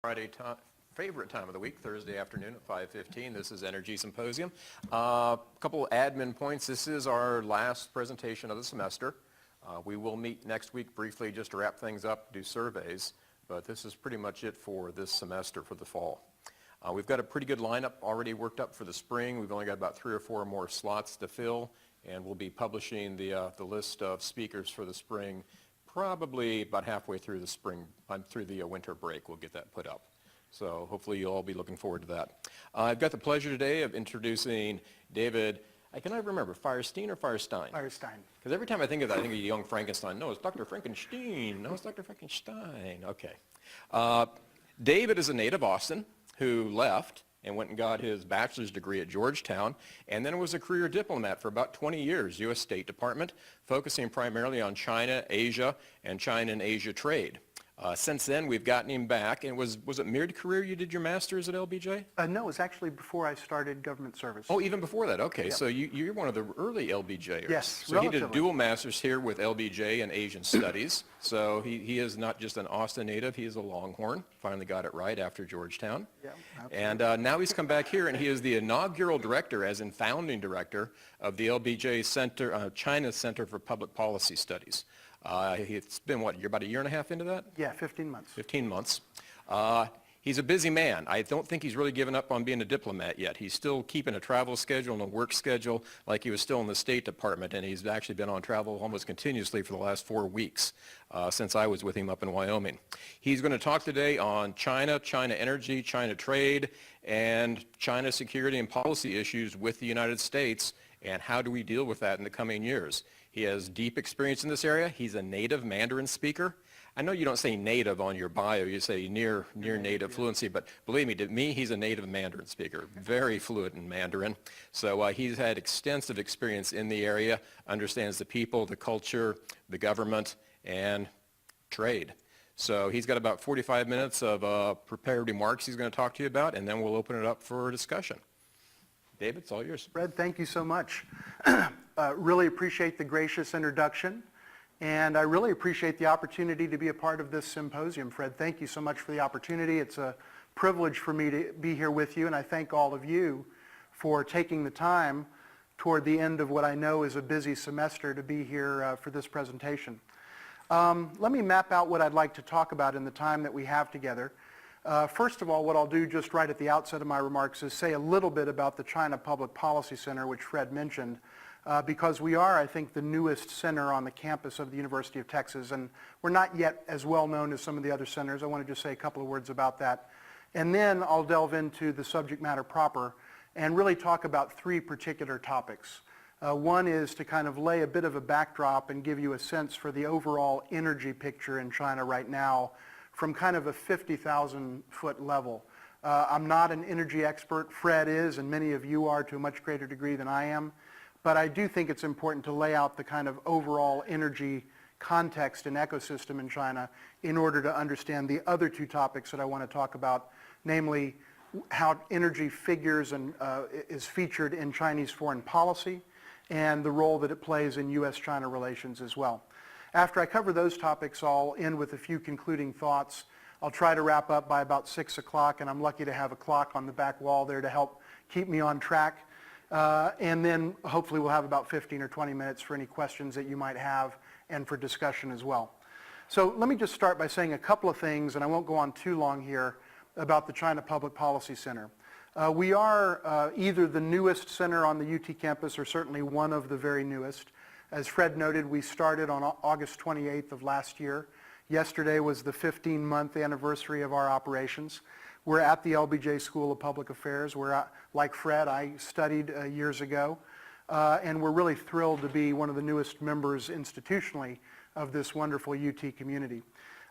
Friday favorite time of the week, Thursday afternoon at 5:15. This is Energy Symposium. A couple of admin points. This is our last presentation of the semester. We will meet next week briefly just to wrap things up, do surveys, but this is pretty much it for this semester for the fall. We've got a pretty good lineup already worked up for the spring. We've only got about 3 or 4 more slots to fill, and we'll be publishing the list of speakers for the spring probably about halfway through the spring, through the winter break. We'll get that put up. So hopefully you'll all be looking forward to that. I've got the pleasure today of introducing David, I can never remember, Firestein or Firestein? Firestein. Because every time I think of that, I think of young Frankenstein. No, it's Dr. Frankenstein. No, it's Dr. Frankenstein. Okay. David is a native Austin who left and went and got his bachelor's degree at Georgetown, and then was a career diplomat for about 20 years, U.S. State Department, focusing primarily on China, Asia, and China and Asia trade. Since then, we've gotten him back, and was it mid-career you did your master's at LBJ? No, it was actually before I started government service. Oh, even before that, okay. Yep. So you're one of the early LBJers. Yes, so relatively. He did a dual master's here with LBJ in Asian Studies. So he is not just an Austin native, he is a Longhorn. Finally got it right after Georgetown. Yeah, absolutely. And now he's come back here, and he is the inaugural director, as in founding director, of the LBJ Center, China Center for Public Policy Studies. It's been, what, you're about a year and a half into that? Yeah, 15 months. 15 months. He's a busy man. I don't think he's really given up on being a diplomat yet. He's still keeping a travel schedule and a work schedule like he was still in the State Department, and he's actually been on travel almost continuously for the last 4 weeks since I was with him up in Wyoming. He's going to talk today on China, China energy, China trade, and China security and policy issues with the United States, and how do we deal with that in the coming years. He has deep experience in this area. He's a native Mandarin speaker. I know you don't say native on your bio, you say near native fluency, but believe me, to me, he's a native Mandarin speaker, very fluent in Mandarin. So he's had extensive experience in the area, understands the people, the culture, the government, and trade. So he's got about 45 minutes of prepared remarks he's going to talk to you about, and then we'll open it up for discussion. David, it's all yours. Fred, thank you so much. Really appreciate the gracious introduction, and I really appreciate the opportunity to be a part of this symposium. Fred, thank you so much for the opportunity. It's a privilege for me to be here with you, and I thank all of you for taking the time toward the end of what I know is a busy semester to be here for this presentation. Let me map out what I'd like to talk about in the time that we have together. First of all, what I'll do just right at the outset of my remarks is say a little bit about the China Public Policy Center, which Fred mentioned, because we are, I think, the newest center on the campus of the University of Texas, and we're not yet as well known as some of the other centers. I want to just say a couple of words about that. And then I'll delve into the subject matter proper and really talk about 3 particular topics. One is to kind of lay a bit of a backdrop and give you a sense for the overall energy picture in China right now, from kind of a 50,000-foot level. I'm not an energy expert. Fred is, and many of you are to a much greater degree than I am. But I do think it's important to lay out the kind of overall energy context and ecosystem in China in order to understand the other 2 topics that I want to talk about, namely how energy figures and is featured in Chinese foreign policy and the role that it plays in US-China relations as well. After I cover those topics, I'll end with a few concluding thoughts. I'll try to wrap up by about 6 o'clock, and I'm lucky to have a clock on the back wall there to help keep me on track. And then hopefully we'll have about 15 or 20 minutes for any questions that you might have and for discussion as well. So let me just start by saying a couple of things, and I won't go on too long here, about the China Public Policy Center. We are either the newest center on the UT campus or certainly one of the very newest. As Fred noted, we started on August 28th of last year. Yesterday was the 15-month anniversary of our operations. We're at the LBJ School of Public Affairs, where, like Fred, I studied years ago. And we're really thrilled to be one of the newest members institutionally of this wonderful UT community.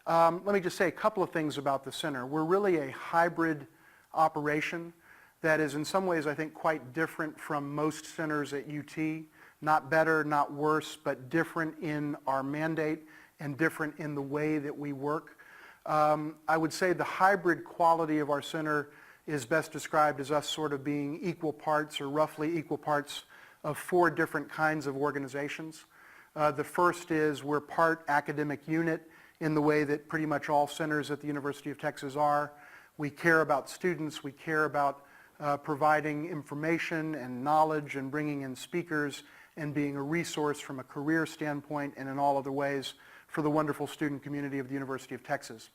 Let me just say a couple of things about the center. We're really a hybrid operation that is in some ways, I think, quite different from most centers at UT. Not better, not worse, but different in our mandate and different in the way that we work. I would say the hybrid quality of our center is best described as us sort of being equal parts or roughly equal parts of 4 different kinds of organizations. The first is we're part academic unit in the way that pretty much all centers at the University of Texas are. We care about students. We care about providing information and knowledge and bringing in speakers and being a resource from a career standpoint and in all other ways for the wonderful student community of the University of Texas.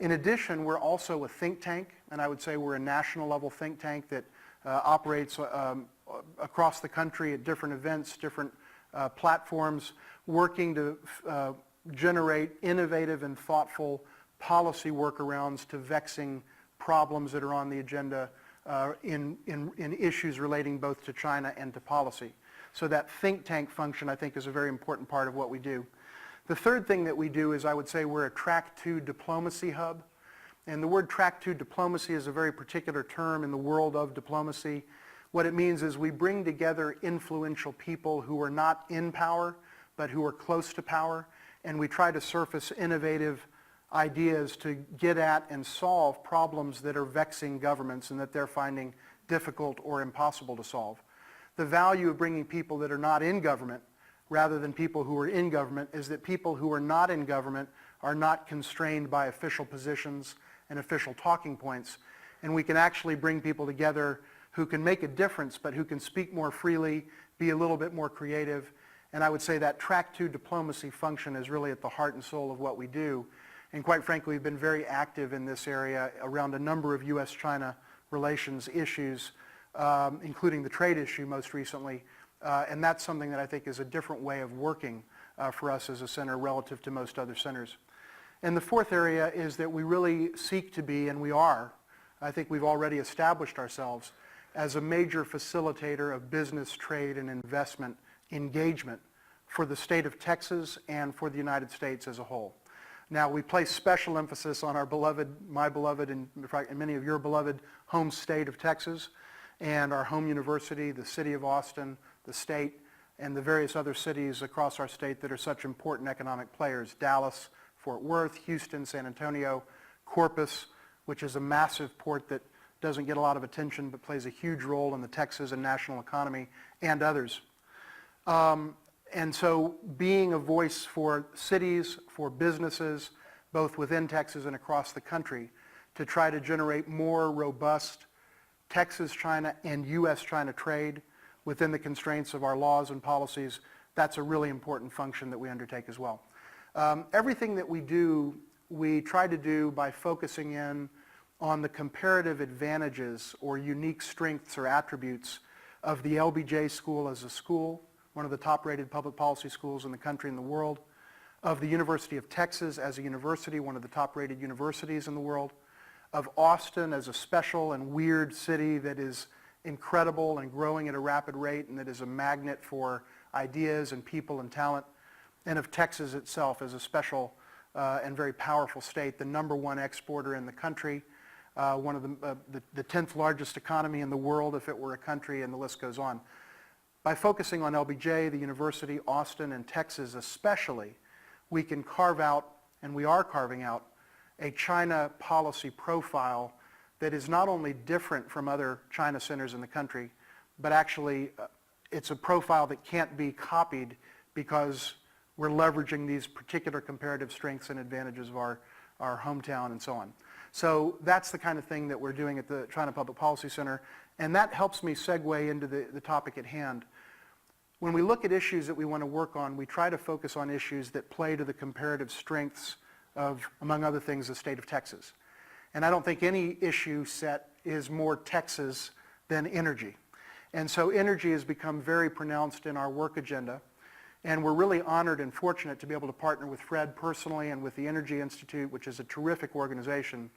In addition, we're also a think tank, and I would say we're a national level think tank that operates across the country at different events, different platforms, working to generate innovative and thoughtful policy workarounds to vexing problems that are on the agenda in issues relating both to China and to policy. So that think tank function, I think, is a very important part of what we do. The third thing that we do is, I would say, we're a Track 2 diplomacy hub. And the word Track 2 diplomacy is a very particular term in the world of diplomacy. What it means is we bring together influential people who are not in power, but who are close to power, and we try to surface innovative ideas to get at and solve problems that are vexing governments and that they're finding difficult or impossible to solve. The value of bringing people that are not in government rather than people who are in government is that people who are not in government are not constrained by official positions and official talking points, and we can actually bring people together who can make a difference but who can speak more freely, be a little bit more creative. And I would say that Track 2 diplomacy function is really at the heart and soul of what we do. And quite frankly, we've been very active in this area around a number of US-China relations issues, including the trade issue most recently. And that's something that I think is a different way of working for us as a center relative to most other centers. And the fourth area is that we really seek to be, and we are, I think we've already established ourselves as a major facilitator of business, trade, and investment engagement for the state of Texas and for the United States as a whole. Now, we place special emphasis on our beloved, my beloved, and many of your beloved home state of Texas, and our home university, the city of Austin, the state, and the various other cities across our state that are such important economic players: Dallas, Fort Worth, Houston, San Antonio, Corpus, which is a massive port that doesn't get a lot of attention but plays a huge role in the Texas and national economy, and others. And so being a voice for cities, for businesses, both within Texas and across the country, to try to generate more robust Texas-China and US-China trade within the constraints of our laws and policies, that's a really important function that we undertake as well. Everything that we do, we try to do by focusing in on the comparative advantages or unique strengths or attributes of the LBJ School as a school, one of the top-rated public policy schools in the country and the world, of the University of Texas as a university, one of the top-rated universities in the world, of Austin as a special and weird city that is incredible and growing at a rapid rate and that is a magnet for ideas and people and talent, and of Texas itself as a special and very powerful state, the #1 exporter in the country, one of the 10th largest economy in the world if it were a country, and the list goes on. By focusing on LBJ, the university, Austin, and Texas especially, we can carve out, and we are carving out, a China policy profile that is not only different from other China centers in the country, but actually it's a profile that can't be copied because we're leveraging these particular comparative strengths and advantages of our hometown and so on. So that's the kind of thing that we're doing at the China Public Policy Center, and that helps me segue into the topic at hand. When we look at issues that we want to work on, we try to focus on issues that play to the comparative strengths of, among other things, the state of Texas. And I don't think any issue set is more Texas than energy. And so energy has become very pronounced in our work agenda. And we're really honored and fortunate to be able to partner with Fred personally and with the Energy Institute, which is a terrific organization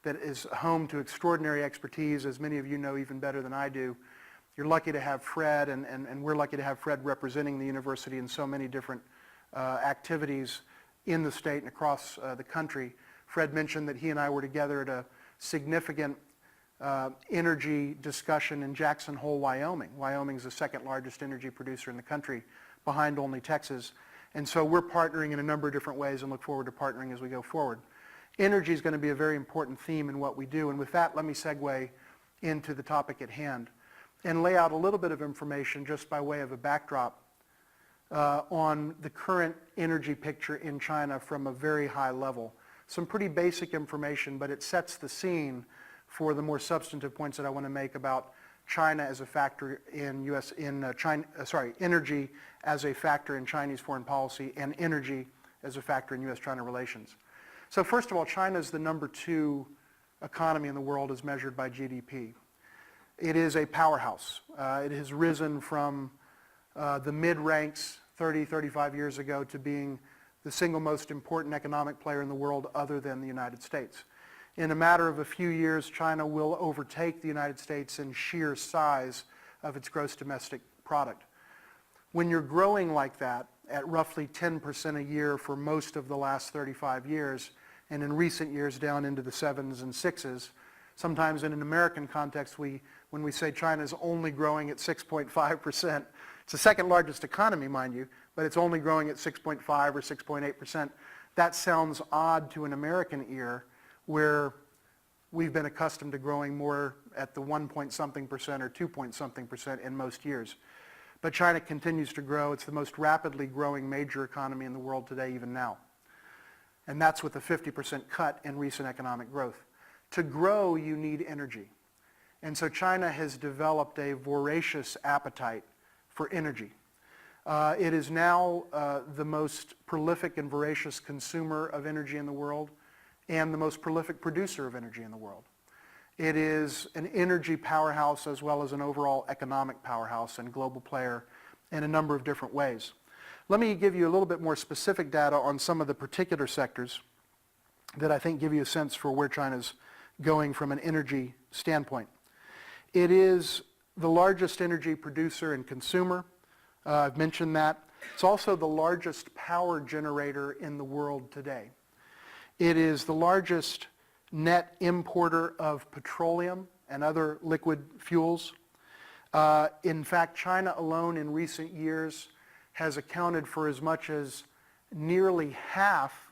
that is home to extraordinary expertise, as many of you know even better than I do. You're lucky to have Fred, and we're lucky to have Fred representing the university in so many different activities in the state and across the country. Fred mentioned that he and I were together at a significant energy discussion in Jackson Hole, Wyoming. Wyoming is the second largest energy producer in the country, behind only Texas. And so we're partnering in a number of different ways and look forward to partnering as we go forward. Energy is going to be a very important theme in what we do. And with that, let me segue into the topic at hand and lay out a little bit of information just by way of a backdrop on the current energy picture in China from a very high level. some pretty basic information, but it sets the scene for the more substantive points that I want to make about China as a factor in energy as a factor in Chinese foreign policy, and energy as a factor in US-China relations. So first of all, China is the number 2 economy in the world as measured by GDP. It is a powerhouse. It has risen from the mid-ranks 30, 35 years ago to being the single most important economic player in the world other than the United States. In a matter of a few years, China will overtake the United States in sheer size of its gross domestic product. When you're growing like that, at roughly 10% a year for most of the last 35 years, and in recent years down into the 7s and 6s, sometimes in an American context, when we say China is only growing at 6.5%, it's the second largest economy, mind you, but it's only growing at 6.5 or 6.8%. That sounds odd to an American ear, where we've been accustomed to growing more at the 1-point-something% or 2-point-something% in most years. But China continues to grow. It's the most rapidly growing major economy in the world today, even now. And that's with a 50% cut in recent economic growth. To grow, you need energy. And so China has developed a voracious appetite for energy. It is now the most prolific and voracious consumer of energy in the world, and the most prolific producer of energy in the world. It is an energy powerhouse as well as an overall economic powerhouse and global player in a number of different ways. Let me give you a little bit more specific data on some of the particular sectors that I think give you a sense for where China's going from an energy standpoint. It is the largest energy producer and consumer. I've mentioned that. It's also the largest power generator in the world today. It is the largest net importer of petroleum and other liquid fuels. In fact, China alone in recent years has accounted for as much as nearly half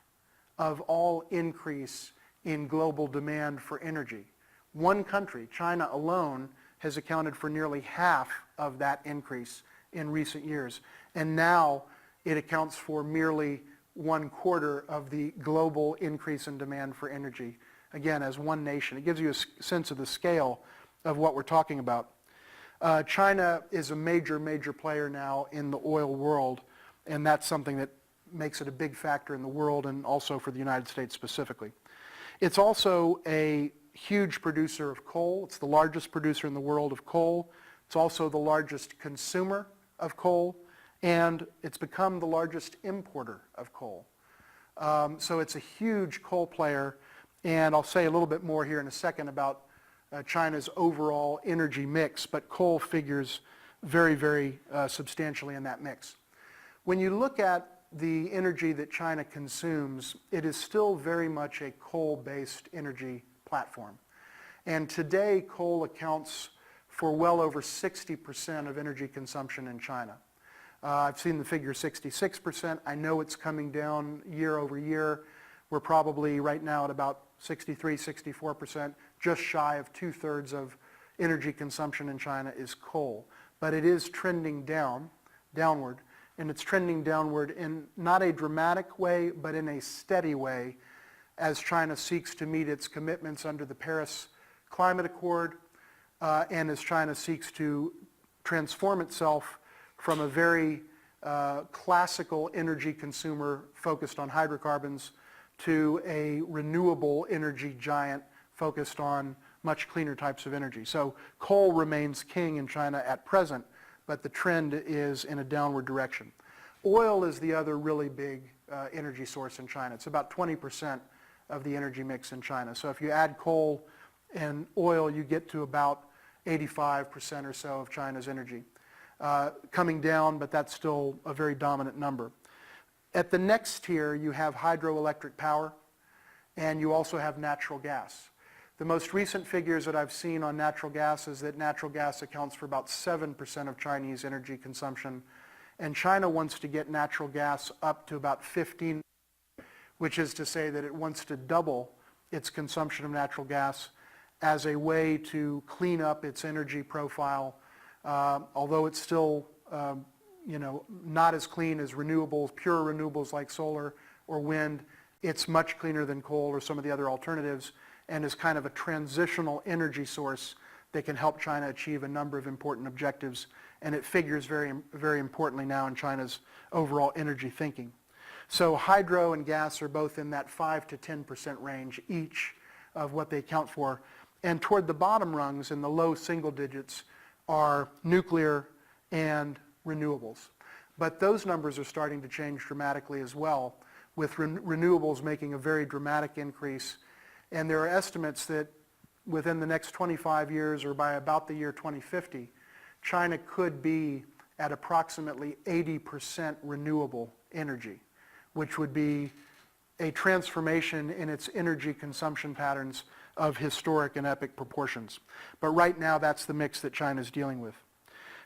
of all increase in global demand for energy. One country, China alone, has accounted for nearly half of that increase in recent years. And now it accounts for merely 1/4 of the global increase in demand for energy, again, as one nation. It gives you a sense of the scale of what we're talking about. China is a major, major player now in the oil world, and that's something that makes it a big factor in the world and also for the United States specifically. It's also a huge producer of coal. It's the largest producer in the world of coal. It's also the largest consumer of coal, and it's become the largest importer of coal. So it's a huge coal player, and I'll say a little bit more here in a second about China's overall energy mix, but coal figures very, very substantially in that mix. When you look at the energy that China consumes, it is still very much a coal-based energy platform. And today, coal accounts for well over 60% of energy consumption in China. I've seen the figure 66%. I know it's coming down year over year. We're probably right now at about 63, 64%, just shy of 2/3 of energy consumption in China is coal. But it is trending downward, and it's trending downward in not a dramatic way, but in a steady way as China seeks to meet its commitments under the Paris Climate Accord, and as China seeks to transform itself from a very classical energy consumer focused on hydrocarbons to a renewable energy giant focused on much cleaner types of energy. So coal remains king in China at present, but the trend is in a downward direction. Oil is the other really big energy source in China. It's about 20% of the energy mix in China. So if you add coal and oil, you get to about 85% or so of China's energy. Coming down, but that's still a very dominant number. At the next tier, you have hydroelectric power, and you also have natural gas. The most recent figures that I've seen on natural gas is that natural gas accounts for about 7% of Chinese energy consumption, and China wants to get natural gas up to about 15%, which is to say that it wants to double its consumption of natural gas as a way to clean up its energy profile. Although it's still not as clean as renewables, pure renewables like solar or wind, It's much cleaner than coal or some of the other alternatives, and is kind of a transitional energy source that can help China achieve a number of important objectives, and it figures very, very importantly now in China's overall energy thinking. So hydro and gas are both in that 5 to 10% range each of what they account for, and toward the bottom rungs in the low single digits are nuclear and renewables. But those numbers are starting to change dramatically as well, with renewables making a very dramatic increase. And there are estimates that within the next 25 years, or by about the year 2050, China could be at approximately 80% renewable energy, which would be a transformation in its energy consumption patterns of historic and epic proportions. But right now, that's the mix that China's dealing with.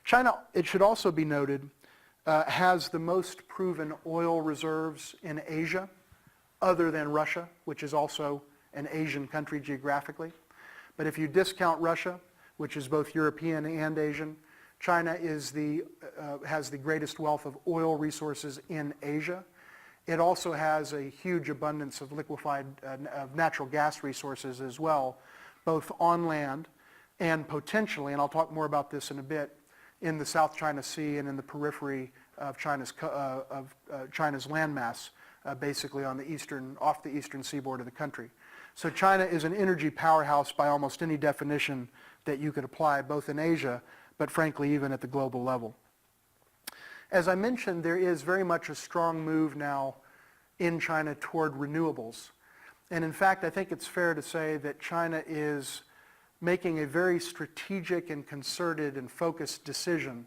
China, it should also be noted, has the most proven oil reserves in Asia, other than Russia, which is also an Asian country geographically. But if you discount Russia, which is both European and Asian, China is has the greatest wealth of oil resources in Asia. It also has a huge abundance of liquefied of natural gas resources as well, both on land and potentially, and I'll talk more about this in a bit, in the South China Sea and in the periphery of China's landmass, basically on the off the eastern seaboard of the country. So China is an energy powerhouse by almost any definition that you could apply, both in Asia, but frankly even at the global level. As I mentioned, there is very much a strong move now in China toward renewables. And in fact, I think it's fair to say that China is making a very strategic and concerted and focused decision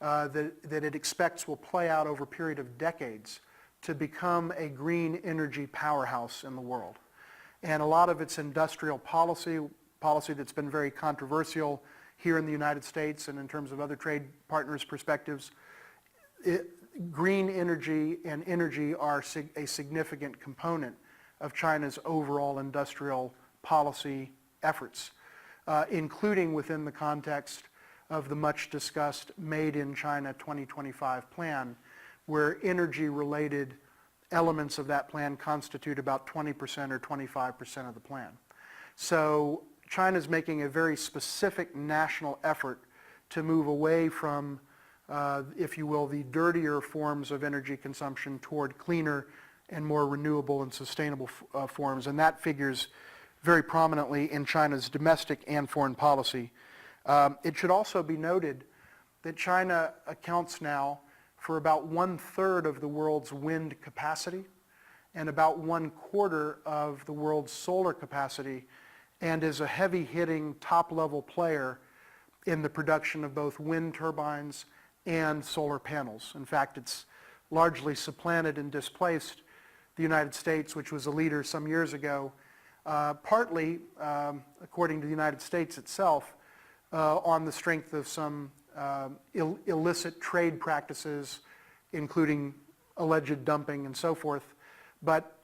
that it expects will play out over a period of decades to become a green energy powerhouse in the world. And a lot of its industrial policy that's been very controversial here in the United States and in terms of other trade partners' perspectives, green energy and energy are a significant component of China's overall industrial policy efforts, including within the context of the much discussed Made in China 2025 plan, where energy-related elements of that plan constitute about 20% or 25% of the plan. So China's making a very specific national effort to move away from, if you will, the dirtier forms of energy consumption toward cleaner and more renewable and sustainable forms, and that figures very prominently in China's domestic and foreign policy. It should also be noted that China accounts now for about 1/3 of the world's wind capacity and about 1/4 of the world's solar capacity, and is a heavy-hitting top-level player in the production of both wind turbines and solar panels. In fact, it's largely supplanted and displaced the United States, which was a leader some years ago, partly, according to the United States itself, on the strength of some illicit trade practices, including alleged dumping and so forth. But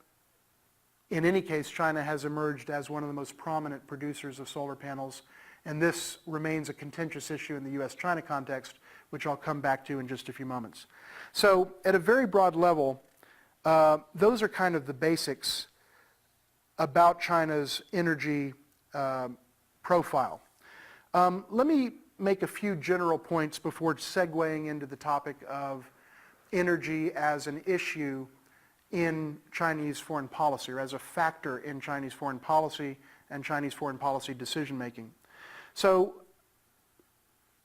in any case, China has emerged as one of the most prominent producers of solar panels, and this remains a contentious issue in the US-China context, which I'll come back to in just a few moments. So at a very broad level, those are kind of the basics about China's energy profile. Let me make a few general points before segueing into the topic of energy as an issue in Chinese foreign policy, or as a factor in Chinese foreign policy and Chinese foreign policy decision making. So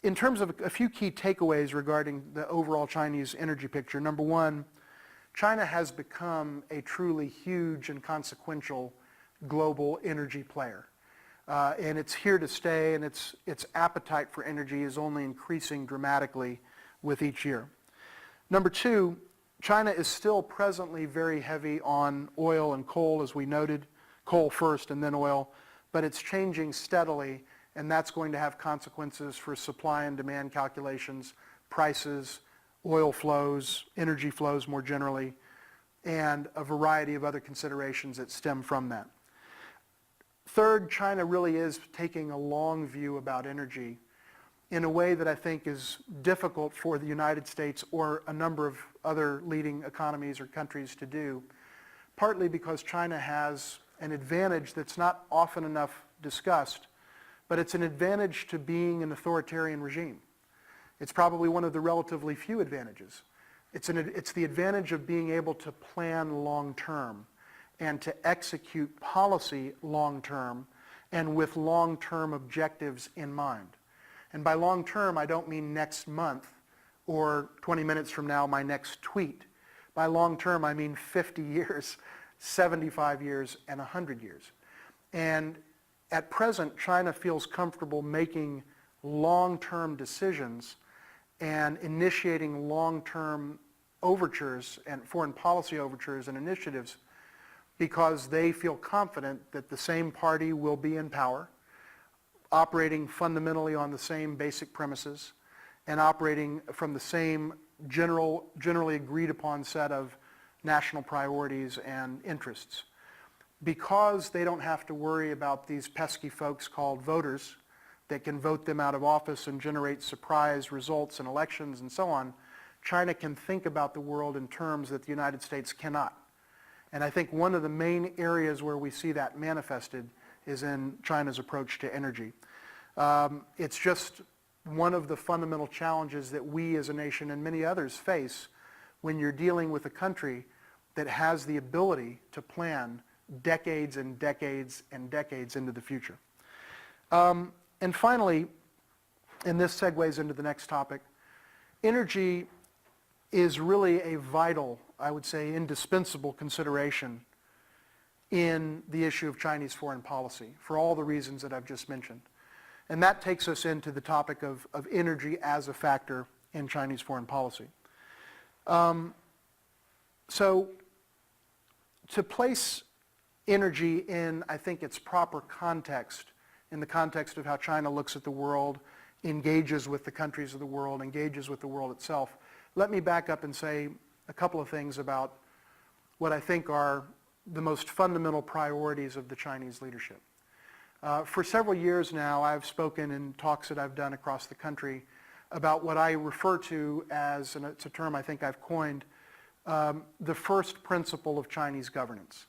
in terms of a few key takeaways regarding the overall Chinese energy picture, number one, China has become a truly huge and consequential global energy player. And it's here to stay, and its appetite for energy is only increasing dramatically with each year. Number two, China is still presently very heavy on oil and coal, as we noted, coal first and then oil, but it's changing steadily, and that's going to have consequences for supply and demand calculations, prices, oil flows, energy flows more generally, and a variety of other considerations that stem from that. Third, China really is taking a long view about energy in a way that I think is difficult for the United States or a number of other leading economies or countries to do, partly because China has an advantage that's not often enough discussed, but it's an advantage to being an authoritarian regime. It's probably one of the relatively few advantages. It's the advantage of being able to plan long-term and to execute policy long-term and with long-term objectives in mind. And by long-term, I don't mean next month or 20 minutes from now, my next tweet. By long-term, I mean 50 years, 75 years, and 100 years. And at present, China feels comfortable making long-term decisions and initiating long-term overtures and foreign policy overtures and initiatives because they feel confident that the same party will be in power, operating fundamentally on the same basic premises and operating from the same generally agreed upon set of national priorities and interests. Because they don't have to worry about these pesky folks called voters that can vote them out of office and generate surprise results in elections and so on, China can think about the world in terms that the United States cannot. And I think one of the main areas where we see that manifested is in China's approach to energy. It's just one of the fundamental challenges that we as a nation and many others face when you're dealing with a country that has the ability to plan decades and decades and decades into the future. And finally, and this segues into the next topic, energy is really a vital, I would say indispensable consideration in the issue of Chinese foreign policy for all the reasons that I've just mentioned. And that takes us into the topic of energy as a factor in Chinese foreign policy. So to place energy in, I think, its proper context, in the context of how China looks at the world, engages with the countries of the world, engages with the world itself, let me back up and say a couple of things about what I think are the most fundamental priorities of the Chinese leadership. For several years now, I've spoken in talks that I've done across the country about what I refer to as, and it's a term I think I've coined, the first principle of Chinese governance.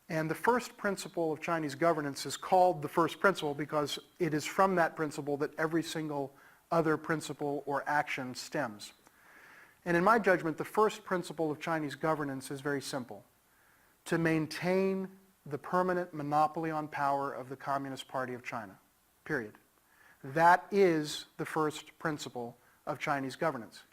And the first principle of Chinese governance is called the first principle because it is from that principle that every single other principle or action stems. And in my judgment, the first principle of Chinese governance is very simple: to maintain the permanent monopoly on power of the Communist Party of China, period. That is the first principle of Chinese governance.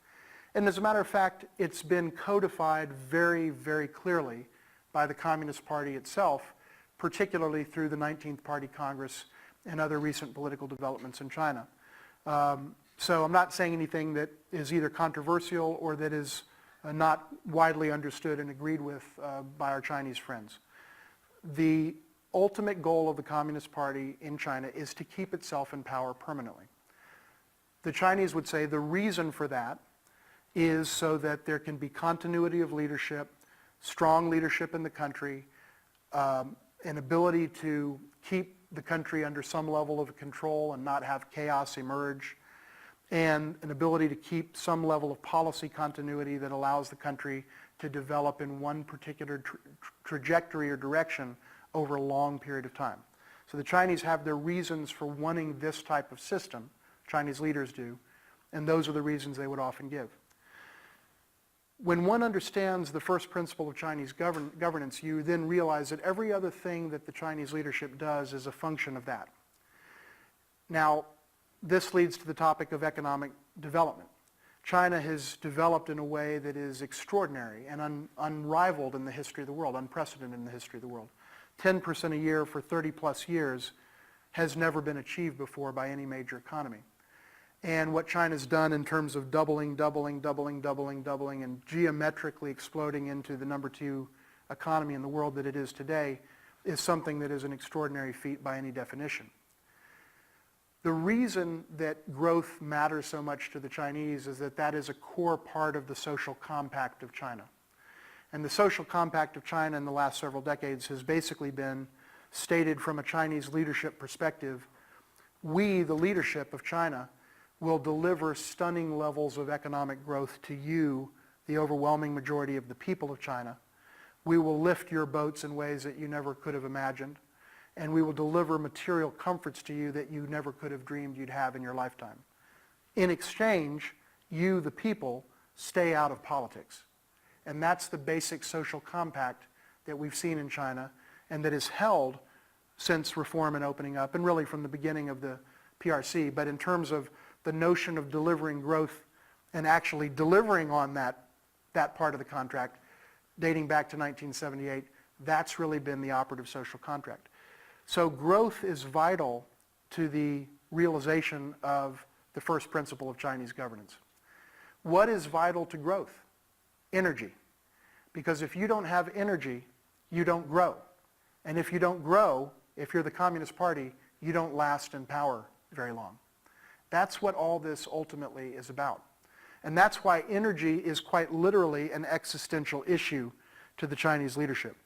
And as a matter of fact, it's been codified very, very clearly by the Communist Party itself, particularly through the 19th Party Congress and other recent political developments in China. So I'm not saying anything that is either controversial or that is not widely understood and agreed with by our Chinese friends. The ultimate goal of the Communist Party in China is to keep itself in power permanently. The Chinese would say the reason for that is so that there can be continuity of leadership, strong leadership in the country, an ability to keep the country under some level of control and not have chaos emerge, and an ability to keep some level of policy continuity that allows the country to develop in one particular trajectory or direction over a long period of time. So the Chinese have their reasons for wanting this type of system, Chinese leaders do, and those are the reasons they would often give. When one understands the first principle of Chinese governance, you then realize that every other thing that the Chinese leadership does is a function of that. Now, this leads to the topic of economic development. China has developed in a way that is extraordinary and unrivaled in the history of the world, unprecedented in the history of the world. 10% a year for 30 plus years has never been achieved before by any major economy. And what China's done in terms of doubling, and geometrically exploding into the number 2 economy in the world that it is today is something that is an extraordinary feat by any definition. The reason that growth matters so much to the Chinese is that that is a core part of the social compact of China. And the social compact of China in the last several decades has basically been stated from a Chinese leadership perspective. We, the leadership of China, will deliver stunning levels of economic growth to you, the overwhelming majority of the people of China, We will lift your boats in ways that you never could have imagined. And we will deliver material comforts to you that you never could have dreamed you'd have in your lifetime. In exchange, you, the people, stay out of politics. And that's the basic social compact that we've seen in China and that is held since reform and opening up, and really from the beginning of the PRC. But in terms of the notion of delivering growth and actually delivering on that part of the contract, dating back to 1978, that's really been the operative social contract. So growth is vital to the realization of the first principle of Chinese governance. What is vital to growth? Energy. Because if you don't have energy, you don't grow. And if you don't grow, if you're the Communist Party, you don't last in power very long. That's what all this ultimately is about. And that's why energy is quite literally an existential issue to the Chinese leadership.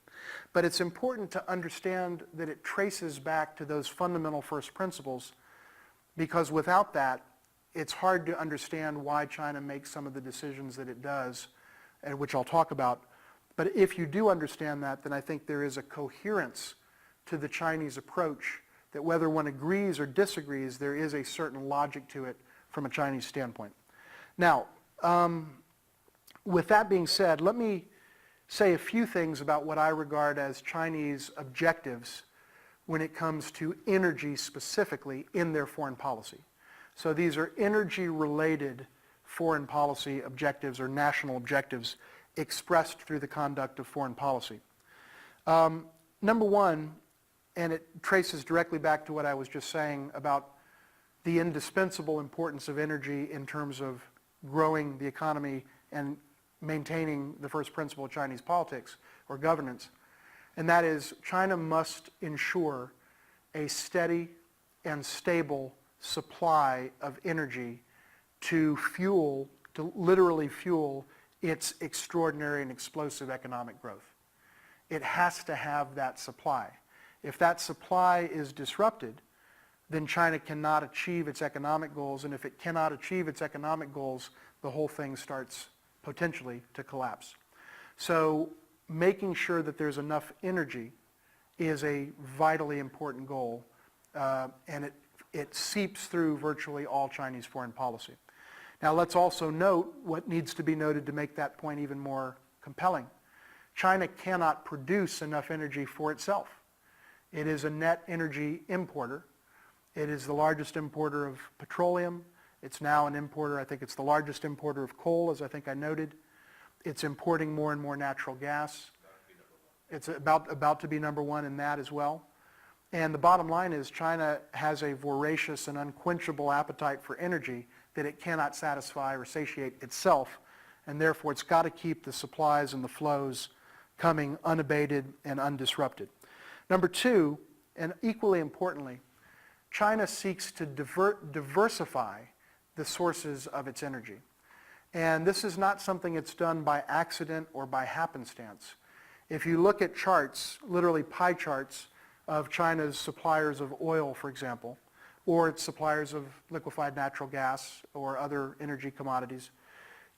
But it's important to understand that it traces back to those fundamental first principles, because without that, it's hard to understand why China makes some of the decisions that it does, and which I'll talk about. But if you do understand that, then I think there is a coherence to the Chinese approach that whether one agrees or disagrees, there is a certain logic to it from a Chinese standpoint. Now, with that being said, let me say a few things about what I regard as Chinese objectives when it comes to energy specifically in their foreign policy. So these are energy-related foreign policy objectives or national objectives expressed through the conduct of foreign policy. Number one, and it traces directly back to what I was just saying about the indispensable importance of energy in terms of growing the economy and maintaining the first principle of Chinese politics or governance, and that is China must ensure a steady and stable supply of energy to literally fuel its extraordinary and explosive economic growth. It has to have that supply. If that supply is disrupted, then China cannot achieve its economic goals, and if it cannot achieve its economic goals, the whole thing starts potentially to collapse. So making sure that there's enough energy is a vitally important goal, and it seeps through virtually all Chinese foreign policy. Now let's also note what needs to be noted to make that point even more compelling. China cannot produce enough energy for itself. It is a net energy importer. It is the largest importer of petroleum. It's now an importer, I think it's the largest importer of coal, as I think I noted. It's importing more and more natural gas. It's about to be number one in that as well. And the bottom line is China has a voracious and unquenchable appetite for energy that it cannot satisfy or satiate itself, and therefore it's got to keep the supplies and the flows coming unabated and undisrupted. Number two, and equally importantly, China seeks to diversify the sources of its energy. And this is not something that's done by accident or by happenstance. If you look at charts, literally pie charts, of China's suppliers of oil, for example, or its suppliers of liquefied natural gas or other energy commodities,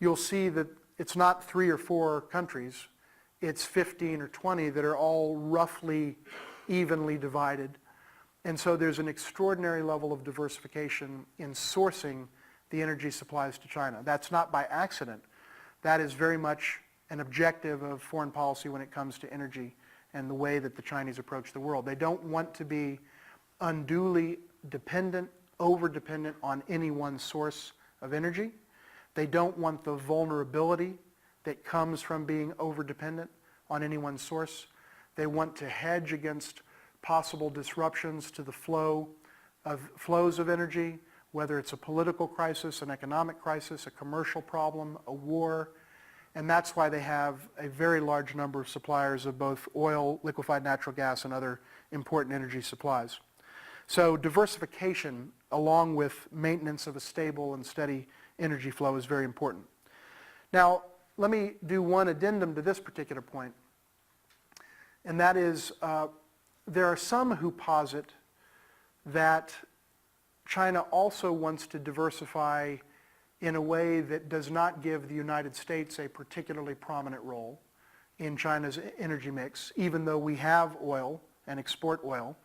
you'll see that it's not 3 or 4 countries, it's 15 or 20 that are all roughly evenly divided. And so there's an extraordinary level of diversification in sourcing the energy supplies to China. That's not by accident. That is very much an objective of foreign policy when it comes to energy and the way that the Chinese approach the world. They don't want to be unduly dependent, over-dependent on any one source of energy. They don't want the vulnerability that comes from being over-dependent on any one source. They want to hedge against possible disruptions to the flows of energy, whether it's a political crisis, an economic crisis, a commercial problem, a war. And that's why they have a very large number of suppliers of both oil, liquefied natural gas, and other important energy supplies. So diversification, along with maintenance of a stable and steady energy flow, is very important. Now, let me do one addendum to this particular point, and that is there are some who posit that China also wants to diversify in a way that does not give the United States a particularly prominent role. in China's energy mix, even though we have oil and export oil,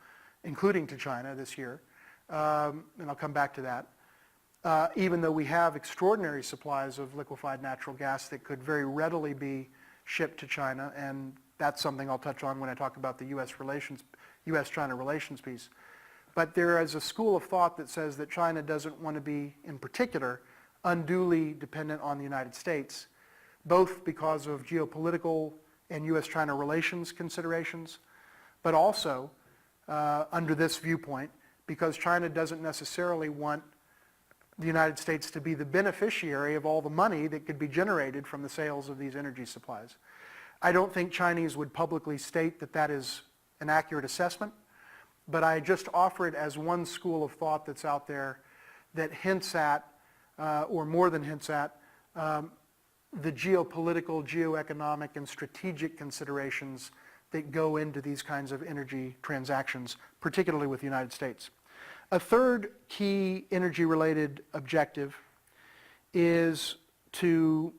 including to China this year, and I'll come back to that, even though we have extraordinary supplies of liquefied natural gas that could very readily be shipped to China, and that's something I'll touch on when I talk about the US-China relations piece. But there is a school of thought that says that China doesn't want to be, in particular, unduly dependent on the United States, both because of geopolitical and US-China relations considerations, but also, under this viewpoint, because China doesn't necessarily want the United States to be the beneficiary of all the money that could be generated from the sales of these energy supplies. I don't think Chinese would publicly state that that is an accurate assessment, but I just offer it as one school of thought that's out there that hints at, or more than hints at, the geopolitical, geoeconomic, and strategic considerations that go into these kinds of energy transactions, particularly with the United States. A third key energy-related objective is to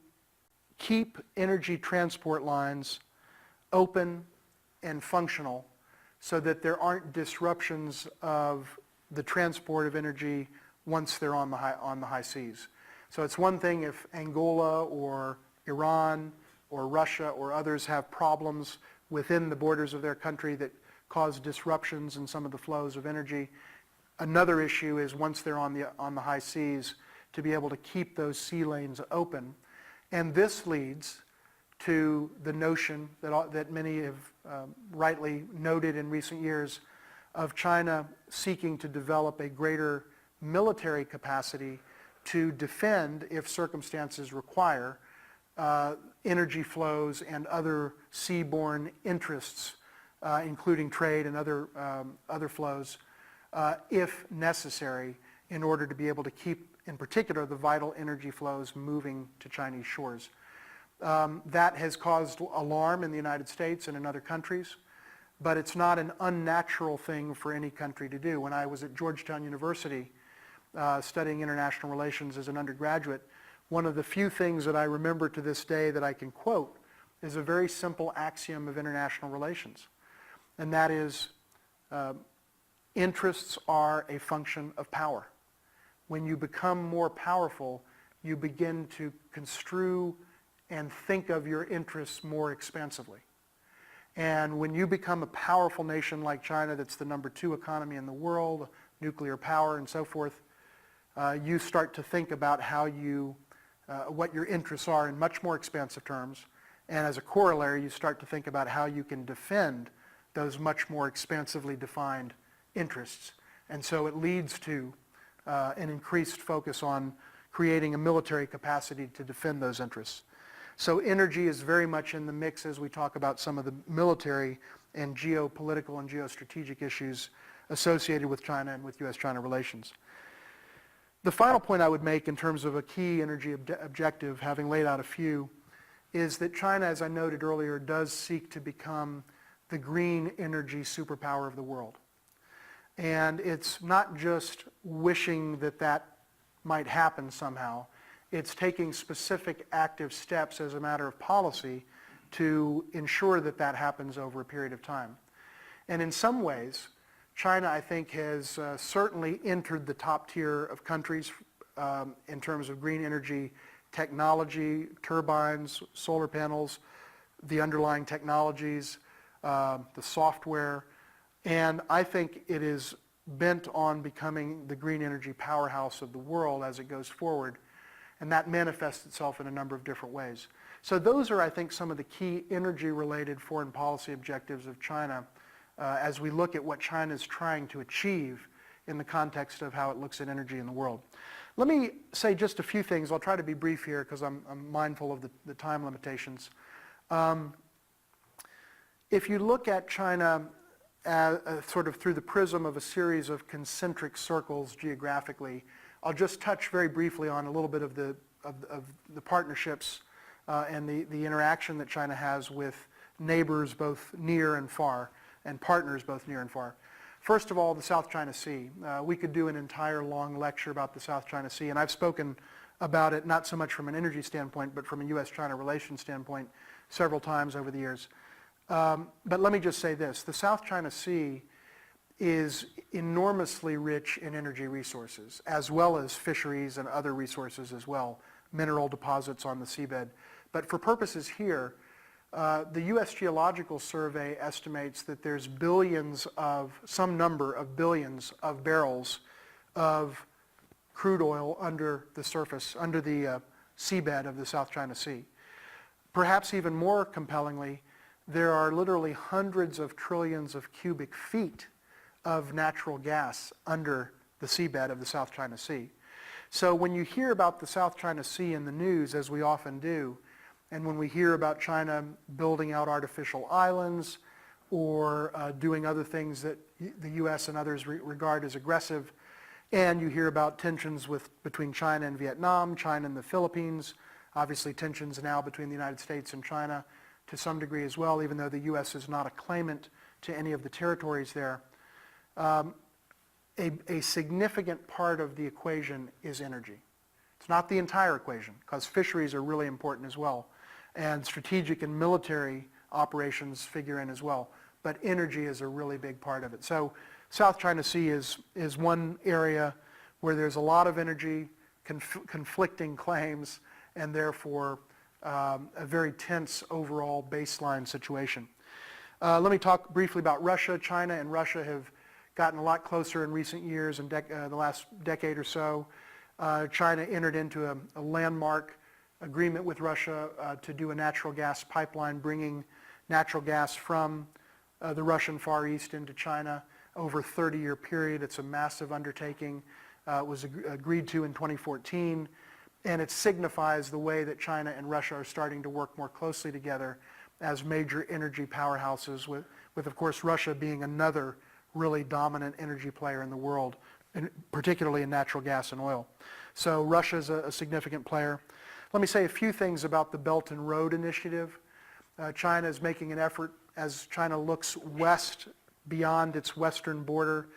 keep energy transport lines open and functional so that there aren't disruptions of the transport of energy once they're on the high seas. So it's one thing if Angola or Iran or Russia or others have problems within the borders of their country that cause disruptions in some of the flows of energy. Another issue is once they're on the high seas, to be able to keep those sea lanes open. And this leads to the notion that many have rightly noted in recent years of China seeking to develop a greater military capacity to defend, if circumstances require, energy flows and other seaborne interests, including trade and other flows, if necessary, in order to be able to keep, in particular, the vital energy flows moving to Chinese shores. That has caused alarm in the United States and in other countries, but it's not an unnatural thing for any country to do. When I was at Georgetown University studying international relations as an undergraduate, one of the few things that I remember to this day that I can quote is a very simple axiom of international relations, and that is interests are a function of power. When you become more powerful, you begin to construe and think of your interests more expansively. And when you become a powerful nation like China, that's the number 2 economy in the world, nuclear power and so forth, you start to think about how what your interests are in much more expansive terms. And as a corollary, you start to think about how you can defend those much more expansively defined interests. And so it leads to an increased focus on creating a military capacity to defend those interests. So energy is very much in the mix as we talk about some of the military and geopolitical and geostrategic issues associated with China and with US-China relations. The final point I would make in terms of a key energy objective, having laid out a few, is that China, as I noted earlier, does seek to become the green energy superpower of the world. And it's not just wishing that that might happen somehow. It's taking specific active steps as a matter of policy to ensure that that happens over a period of time. And in some ways, China, I think, has certainly entered the top tier of countries in terms of green energy technology, turbines, solar panels, the underlying technologies, the software. And I think it is bent on becoming the green energy powerhouse of the world as it goes forward. And that manifests itself in a number of different ways. So those are, I think, some of the key energy-related foreign policy objectives of China as we look at what China is trying to achieve in the context of how it looks at energy in the world. Let me say just a few things. I'll try to be brief here because I'm mindful of the time limitations. If you look at China sort of through the prism of a series of concentric circles geographically, I'll just touch very briefly on a little bit of the partnerships and the interaction that China has with neighbors both near and far, and partners both near and far. First of all, the South China Sea. We could do an entire long lecture about the South China Sea, and I've spoken about it not so much from an energy standpoint, but from a US-China relations standpoint several times over the years. But let me just say this. The South China Sea is enormously rich in energy resources, as well as fisheries and other resources as well, mineral deposits on the seabed. But for purposes here, the U.S. Geological Survey estimates that there's some number of billions of barrels of crude oil under the surface, under the seabed of the South China Sea. Perhaps even more compellingly, there are literally hundreds of trillions of cubic feet of natural gas under the seabed of the South China Sea. So when you hear about the South China Sea in the news, as we often do, and when we hear about China building out artificial islands or doing other things that the U.S. and others regard as aggressive, and you hear about tensions between China and Vietnam, China and the Philippines, obviously tensions now between the United States and China to some degree as well, even though the U.S. is not a claimant to any of the territories there. A significant part of the equation is energy. It's not the entire equation, because fisheries are really important as well, and strategic and military operations figure in as well, but energy is a really big part of it. So South China Sea is one area where there's a lot of energy, conflicting claims, and therefore a very tense overall baseline situation. Let me talk briefly about Russia. China and Russia have gotten a lot closer in recent years, in the last decade or so. China entered into a landmark agreement with Russia to do a natural gas pipeline, bringing natural gas from the Russian Far East into China over a 30-year period. It's a massive undertaking. It was agreed to in 2014, and it signifies the way that China and Russia are starting to work more closely together as major energy powerhouses, with of course Russia being another really dominant energy player in the world, and particularly in natural gas and oil. So Russia is a significant player. Let me say a few things about the Belt and Road Initiative. China is making an effort as China looks west beyond its western border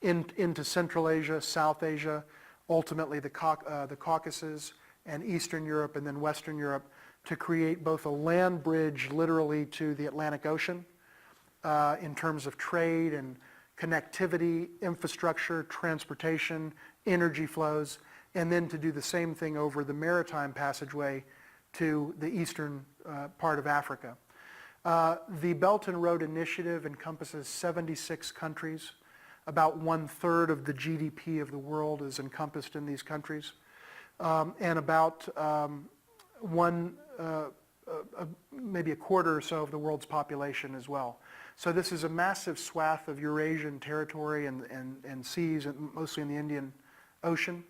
into Central Asia, South Asia, ultimately the Caucasus and Eastern Europe and then Western Europe, to create both a land bridge literally to the Atlantic Ocean in terms of trade and connectivity, infrastructure, transportation, energy flows, and then to do the same thing over the maritime passageway to the eastern part of Africa. The Belt and Road Initiative encompasses 76 countries. About 1/3 of the GDP of the world is encompassed in these countries, and about maybe a quarter or so of the world's population as well. So this is a massive swath of Eurasian territory and seas, mostly in the Indian Ocean.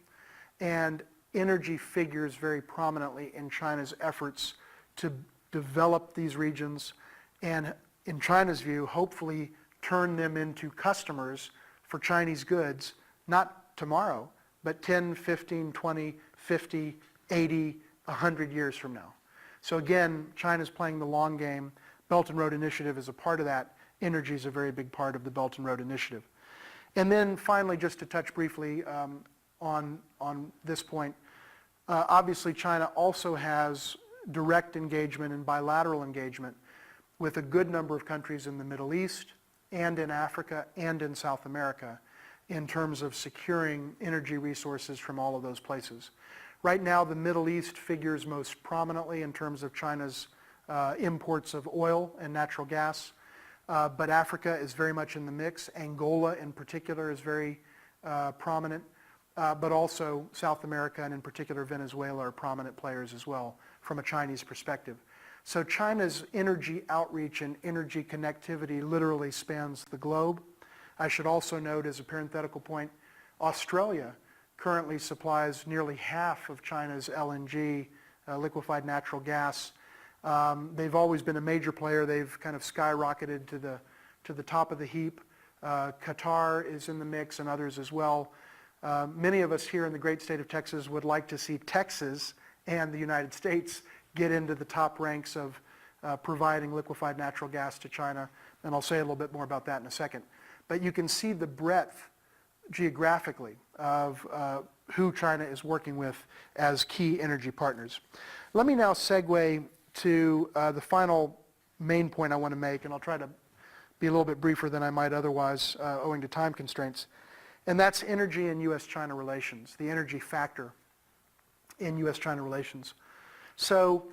And energy figures very prominently in China's efforts to develop these regions and, in China's view, hopefully turn them into customers for Chinese goods, not tomorrow, but 10, 15, 20, 50, 80, 100 years from now. So again, China's playing the long game. Belt and Road Initiative is a part of that. Energy is a very big part of the Belt and Road Initiative. And then finally, just to touch briefly on this point, obviously China also has direct engagement and bilateral engagement with a good number of countries in the Middle East and in Africa and in South America in terms of securing energy resources from all of those places. Right now, the Middle East figures most prominently in terms of China's imports of oil and natural gas, but Africa is very much in the mix. Angola in particular is very prominent, but also South America and in particular Venezuela are prominent players as well from a Chinese perspective. So China's energy outreach and energy connectivity literally spans the globe. I should also note, as a parenthetical point, Australia currently supplies nearly half of China's LNG, liquefied natural gas. They've always been a major player. They've kind of skyrocketed to the top of the heap. Qatar is in the mix and others as well. Many of us here in the great state of Texas would like to see Texas and the United States get into the top ranks of providing liquefied natural gas to China, and I'll say a little bit more about that in a second. But you can see the breadth geographically of who China is working with as key energy partners. Let me now segue to the final main point I want to make, and I'll try to be a little bit briefer than I might otherwise owing to time constraints. And that's energy and U.S.-China relations, the energy factor in U.S.-China relations. So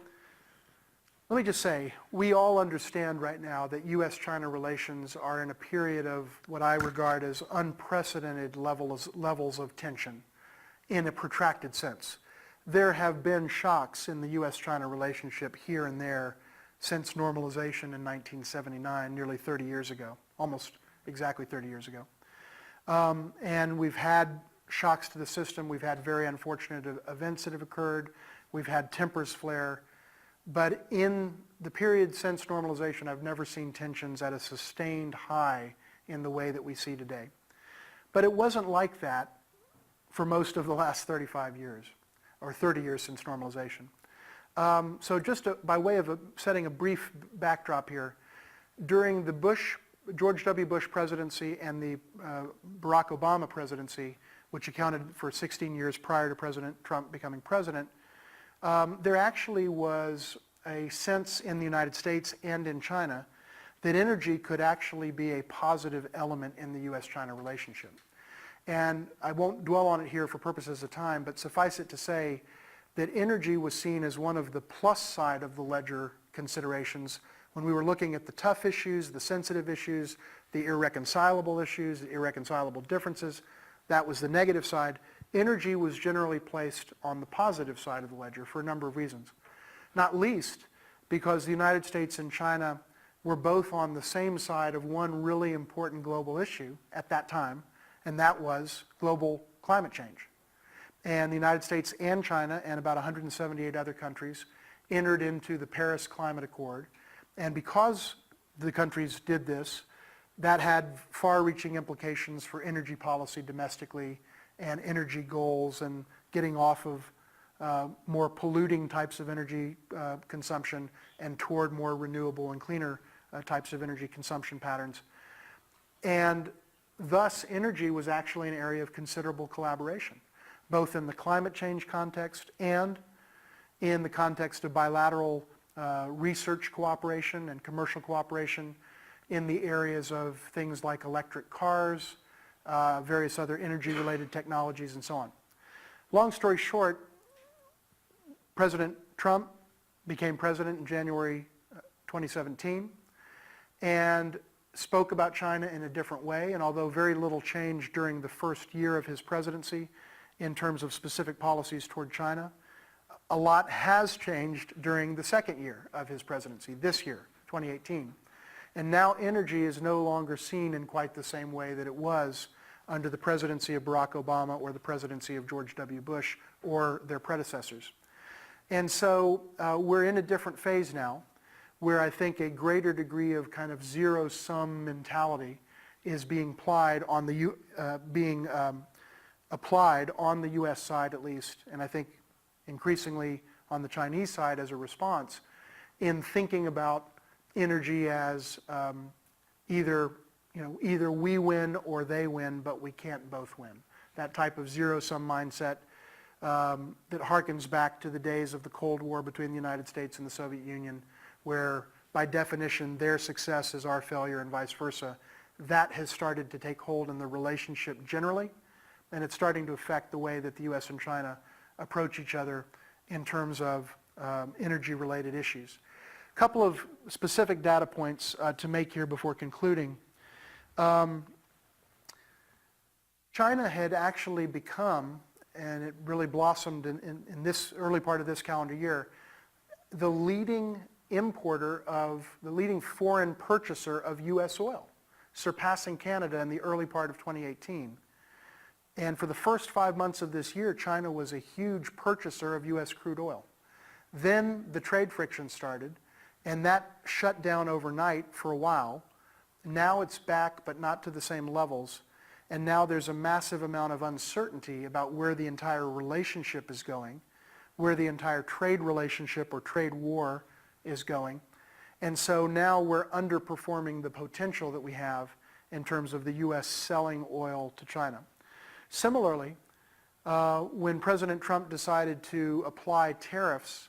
let me just say, we all understand right now that U.S.-China relations are in a period of what I regard as unprecedented levels of tension in a protracted sense. There have been shocks in the U.S.-China relationship here and there since normalization in 1979, nearly 30 years ago, almost exactly 30 years ago. And we've had shocks to the system. We've had very unfortunate events that have occurred. We've had tempers flare. But in the period since normalization, I've never seen tensions at a sustained high in the way that we see today. But it wasn't like that for most of the last 35 years, or 30 years since normalization. So just by way of setting a brief backdrop here, during the George W. Bush presidency and the Barack Obama presidency, which accounted for 16 years prior to President Trump becoming president, there actually was a sense in the United States and in China that energy could actually be a positive element in the U.S.-China relationship. And I won't dwell on it here for purposes of time, but suffice it to say that energy was seen as one of the plus side of the ledger considerations when we were looking at the tough issues, the sensitive issues, the irreconcilable issues, the irreconcilable differences. That was the negative side. Energy was generally placed on the positive side of the ledger for a number of reasons. Not least because the United States and China were both on the same side of one really important global issue at that time, and that was global climate change. And the United States and China and about 178 other countries entered into the Paris Climate Accord. And because the countries did this, that had far-reaching implications for energy policy domestically and energy goals and getting off of more polluting types of energy consumption and toward more renewable and cleaner types of energy consumption patterns. And thus, energy was actually an area of considerable collaboration, both in the climate change context and in the context of bilateral research cooperation and commercial cooperation in the areas of things like electric cars, various other energy-related technologies, and so on. Long story short, President Trump became president in January 2017 and spoke about China in a different way, and although very little changed during the first year of his presidency in terms of specific policies toward China, a lot has changed during the second year of his presidency, this year, 2018. And now energy is no longer seen in quite the same way that it was under the presidency of Barack Obama or the presidency of George W. Bush or their predecessors. And so we're in a different phase now where I think a greater degree of kind of zero-sum mentality is being applied on the U.S. side at least, and I think increasingly on the Chinese side as a response in thinking about energy as either we win or they win, but we can't both win. That type of zero-sum mindset that harkens back to the days of the Cold War between the United States and the Soviet Union, where by definition their success is our failure and vice versa. That has started to take hold in the relationship generally, and it's starting to affect the way that the U.S. and China approach each other in terms of energy-related issues. A couple of specific data points to make here before concluding. China had actually become, and it really blossomed in this early part of this calendar year, the leading foreign purchaser of U.S. oil, surpassing Canada in the early part of 2018. And for the first 5 months of this year, China was a huge purchaser of U.S. crude oil. Then the trade friction started, and that shut down overnight for a while. Now it's back, but not to the same levels. And now there's a massive amount of uncertainty about where the entire relationship is going, where the entire trade relationship or trade war is going. And so now we're underperforming the potential that we have in terms of the U.S. selling oil to China. Similarly, when President Trump decided to apply tariffs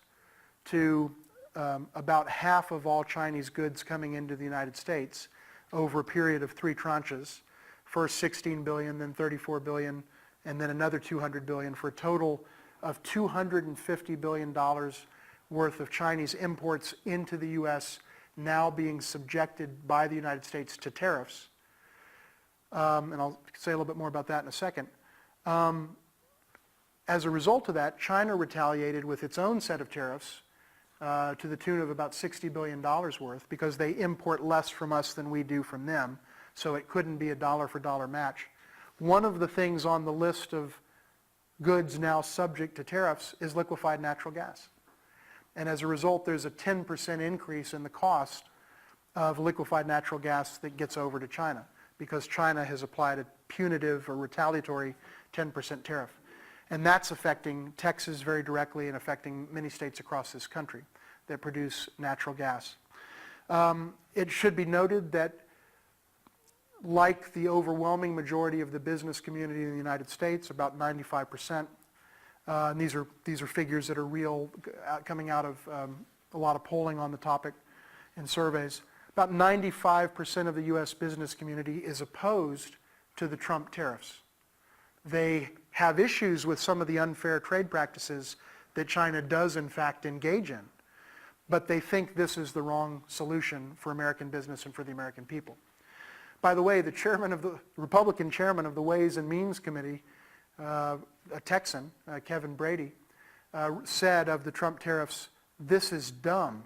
to about half of all Chinese goods coming into the United States over a period of 3 tranches. First 16 billion, then 34 billion, and then another 200 billion, for a total of $250 billion worth of Chinese imports into the U.S. now being subjected by the United States to tariffs. And I'll say a little bit more about that in a second. As a result of that, China retaliated with its own set of tariffs to the tune of about $60 billion worth, because they import less from us than we do from them, so it couldn't be a dollar-for-dollar match. One of the things on the list of goods now subject to tariffs is liquefied natural gas. And as a result, there's a 10% increase in the cost of liquefied natural gas that gets over to China, because China has applied a punitive or retaliatory 10% tariff. And that's affecting Texas very directly and affecting many states across this country that produce natural gas. It should be noted that, like the overwhelming majority of the business community in the United States, about 95%, and these are figures that are real, coming out of a lot of polling on the topic and surveys, about 95% of the U.S. business community is opposed to the Trump tariffs. They have issues with some of the unfair trade practices that China does in fact engage in, but they think this is the wrong solution for American business and for the American people. By the way, the Republican chairman of the Ways and Means Committee, a Texan, Kevin Brady, said of the Trump tariffs, "This is dumb.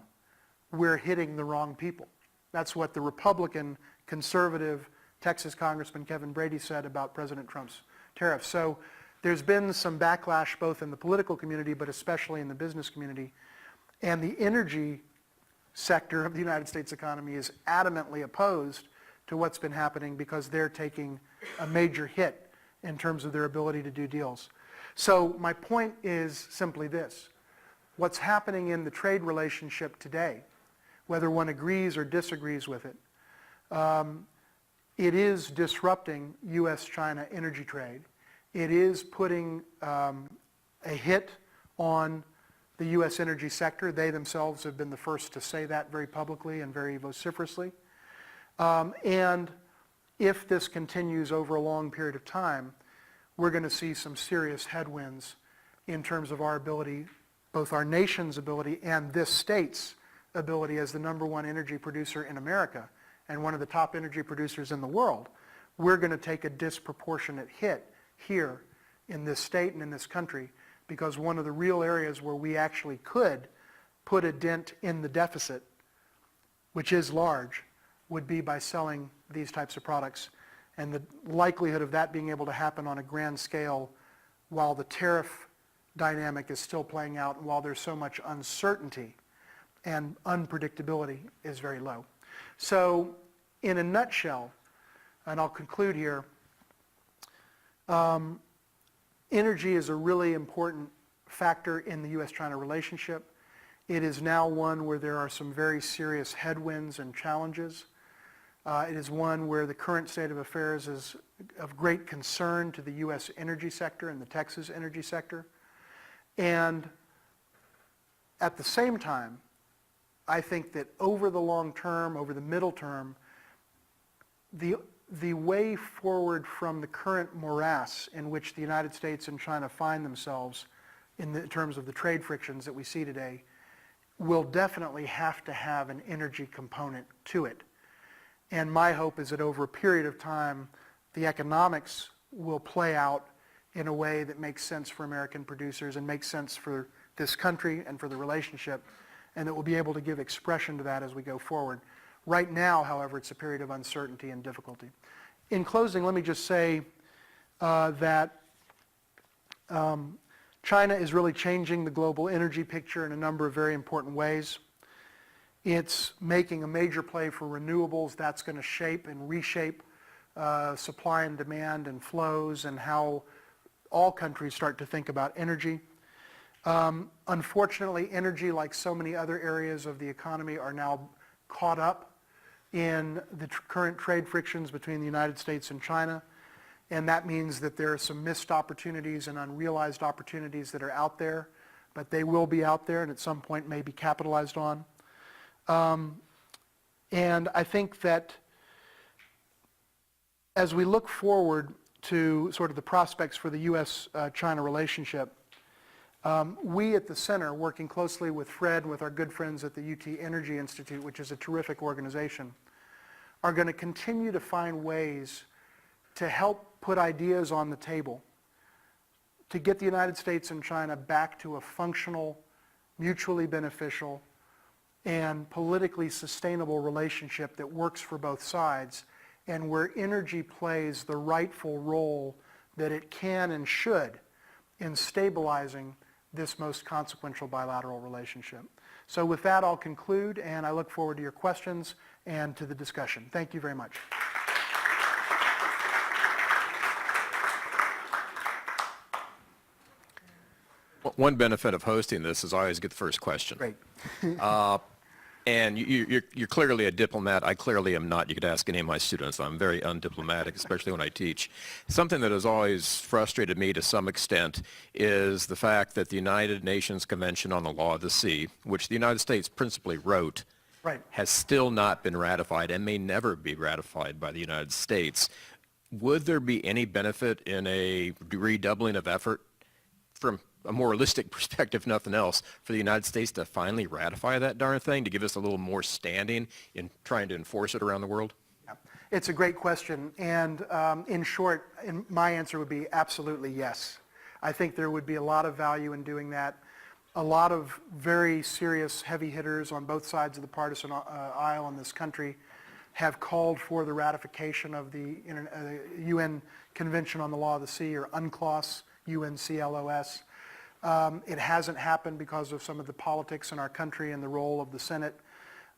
We're hitting the wrong people." That's what the Republican conservative Texas Congressman Kevin Brady said about President Trump's tariffs. So there's been some backlash both in the political community, but especially in the business community. And the energy sector of the United States economy is adamantly opposed to what's been happening, because they're taking a major hit in terms of their ability to do deals. So my point is simply this: what's happening in the trade relationship today, whether one agrees or disagrees with it, it is disrupting US-China energy trade. It is putting a hit on the US energy sector. They themselves have been the first to say that very publicly and very vociferously. And if this continues over a long period of time, we're going to see some serious headwinds in terms of our ability, both our nation's ability and this state's ability as the #1 energy producer in America and one of the top energy producers in the world. We're going to take a disproportionate hit here in this state and in this country, because one of the real areas where we actually could put a dent in the deficit, which is large, would be by selling these types of products. And the likelihood of that being able to happen on a grand scale while the tariff dynamic is still playing out and while there's so much uncertainty and unpredictability is very low. So in a nutshell, and I'll conclude here, energy is a really important factor in the U.S.-China relationship. It is now one where there are some very serious headwinds and challenges. It is one where the current state of affairs is of great concern to the U.S. energy sector and the Texas energy sector. And at the same time, I think that over the long term, over the middle term, the way forward from the current morass in which the United States and China find themselves in terms of the trade frictions that we see today will definitely have to have an energy component to it. And my hope is that over a period of time, the economics will play out in a way that makes sense for American producers and makes sense for this country and for the relationship, and that we'll be able to give expression to that as we go forward. Right now, however, it's a period of uncertainty and difficulty. In closing, let me just say that China is really changing the global energy picture in a number of very important ways. It's making a major play for renewables. That's going to shape and reshape supply and demand and flows and how all countries start to think about energy. Unfortunately, energy, like so many other areas of the economy, are now caught up in the current trade frictions between the United States and China. And that means that there are some missed opportunities and unrealized opportunities that are out there, but they will be out there and at some point may be capitalized on. And I think that as we look forward to sort of the prospects for the U.S.-China relationship, we at the center, working closely with Fred and with our good friends at the UT Energy Institute, which is a terrific organization, are going to continue to find ways to help put ideas on the table to get the United States and China back to a functional, mutually beneficial, and politically sustainable relationship that works for both sides, and where energy plays the rightful role that it can and should in stabilizing this most consequential bilateral relationship. So with that, I'll conclude, and I look forward to your questions and to the discussion. Thank you very much. One benefit of hosting this is I always get the first question. Great. And you're clearly a diplomat. I clearly am not. You could ask any of my students. I'm very undiplomatic, especially when I teach. Something that has always frustrated me to some extent is the fact that the United Nations Convention on the Law of the Sea, which the United States principally wrote, Right. has still not been ratified and may never be ratified by the United States. Would there be any benefit in a redoubling of effort from a moralistic perspective, if nothing else, for the United States to finally ratify that darn thing, to give us a little more standing in trying to enforce it around the world? Yeah. It's a great question, and in short, my answer would be absolutely yes. I think there would be a lot of value in doing that. A lot of very serious heavy hitters on both sides of the partisan aisle in this country have called for the ratification of the UN Convention on the Law of the Sea, or UNCLOS, UNCLOS. It hasn't happened because of some of the politics in our country and the role of the Senate.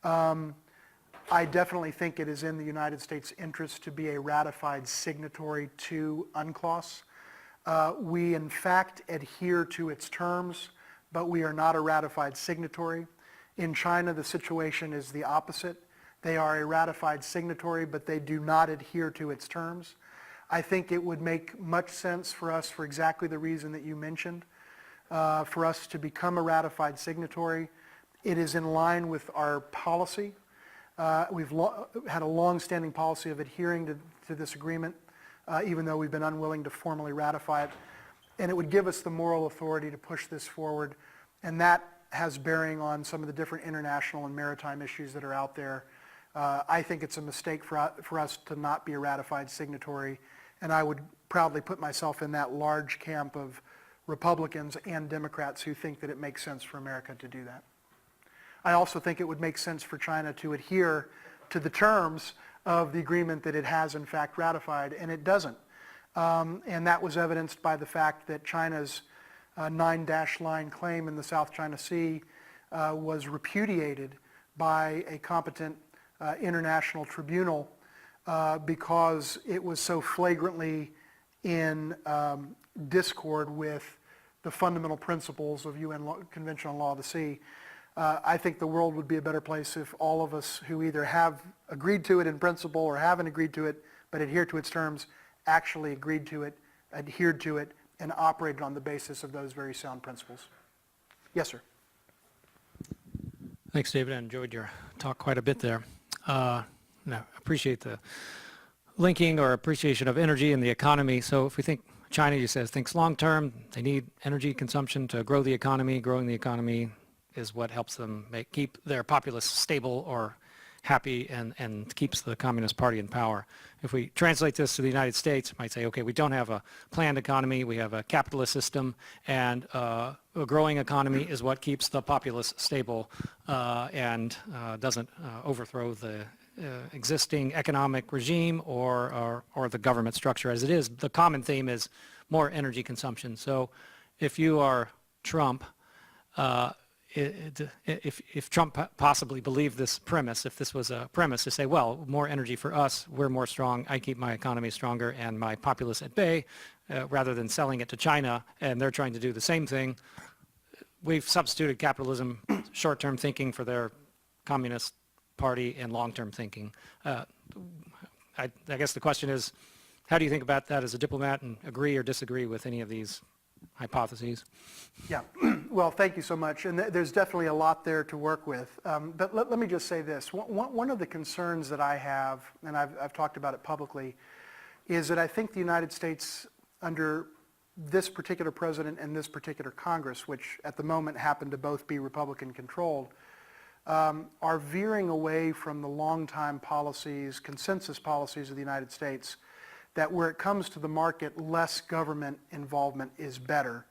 I definitely think it is in the United States' interest to be a ratified signatory to UNCLOS. We, in fact, adhere to its terms, but we are not a ratified signatory. In China, the situation is the opposite. They are a ratified signatory, but they do not adhere to its terms. I think it would make much sense for us, for exactly the reason that you mentioned, for us to become a ratified signatory. It is in line with our policy. We've had a long-standing policy of adhering to this agreement, even though we've been unwilling to formally ratify it. And it would give us the moral authority to push this forward. And that has bearing on some of the different international and maritime issues that are out there. I think it's a mistake for us to not be a ratified signatory. And I would proudly put myself in that large camp of Republicans and Democrats who think that it makes sense for America to do that. I also think it would make sense for China to adhere to the terms of the agreement that it has in fact ratified, and it doesn't. And that was evidenced by the fact that China's 9-line claim in the South China Sea was repudiated by a competent international tribunal because it was so flagrantly in discord with the fundamental principles of UN Convention on Law of the Sea. I think the world would be a better place if all of us who either have agreed to it in principle or haven't agreed to it but adhere to its terms actually agreed to it, adhered to it, and operated on the basis of those very sound principles. Yes, sir. Thanks, David. I enjoyed your talk quite a bit there. I appreciate the linking or appreciation of energy and the economy. So if we think China, you said, thinks long-term, they need energy consumption to grow the economy. Growing the economy is what helps them keep their populace stable or happy and keeps the Communist Party in power. If we translate this to the United States, we might say, okay, we don't have a planned economy, we have a capitalist system, and a growing economy is what keeps the populace stable and doesn't overthrow the existing economic regime or the government structure as it is. The common theme is more energy consumption. So if you are Trump, if Trump possibly believed this premise, if this was a premise to say, well, more energy for us, we're more strong, I keep my economy stronger and my populace at bay, rather than selling it to China, and they're trying to do the same thing, we've substituted capitalism, short-term thinking for their Communist Party and long-term thinking. I guess the question is, how do you think about that as a diplomat, and agree or disagree with any of these hypotheses. Yeah, well, thank you so much. And there's definitely a lot there to work with. But let me just say this. One of the concerns that I have, and I've talked about it publicly, is that I think the United States, under this particular president and this particular Congress, which at the moment happen to both be Republican-controlled, are veering away from the long-time policies, consensus policies of the United States, that where it comes to the market, less government involvement is better.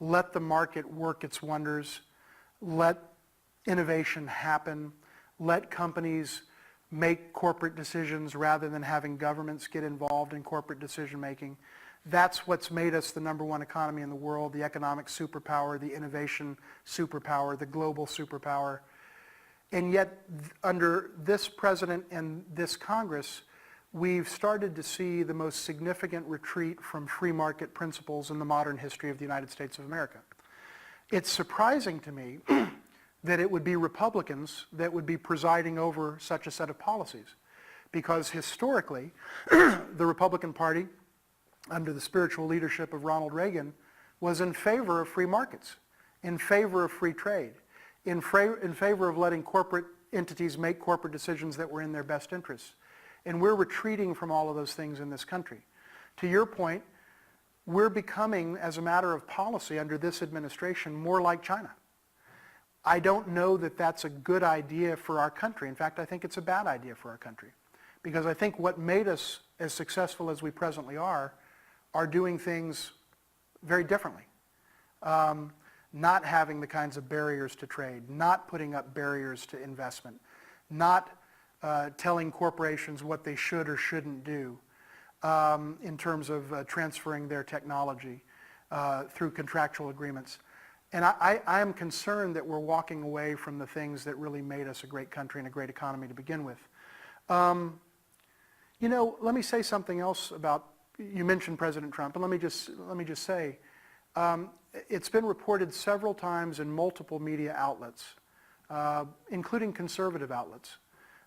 Let the market work its wonders. Let innovation happen. Let companies make corporate decisions rather than having governments get involved in corporate decision-making. That's what's made us the #1 economy in the world, the economic superpower, the innovation superpower, the global superpower. And yet, under this president and this Congress, we've started to see the most significant retreat from free market principles in the modern history of the United States of America. It's surprising to me that it would be Republicans that would be presiding over such a set of policies, because historically, the Republican Party, under the spiritual leadership of Ronald Reagan, was in favor of free markets, in favor of free trade, in favor of letting corporate entities make corporate decisions that were in their best interests. And we're retreating from all of those things in this country. To your point, we're becoming, as a matter of policy under this administration, more like China. I don't know that that's a good idea for our country. In fact, I think it's a bad idea for our country. Because I think what made us as successful as we presently are doing things very differently. Not having the kinds of barriers to trade, not putting up barriers to investment, not telling corporations what they should or shouldn't do in terms of transferring their technology through contractual agreements. And I am concerned that we're walking away from the things that really made us a great country and a great economy to begin with. You know, let me say something else about, you mentioned President Trump, and let me just say, it's been reported several times in multiple media outlets, including conservative outlets,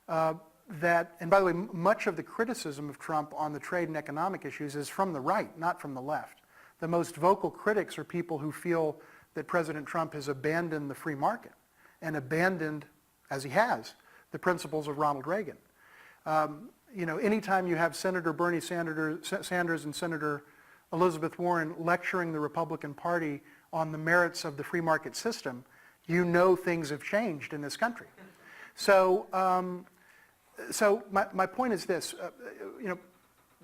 that, and by the way, much of the criticism of Trump on the trade and economic issues is from the right, not from the left. The most vocal critics are people who feel that President Trump has abandoned the free market and abandoned, as he has, the principles of Ronald Reagan. You know, anytime you have Senator Bernie Sanders and Senator Elizabeth Warren lecturing the Republican Party on the merits of the free market system, you know things have changed in this country. So, my point is this, you know,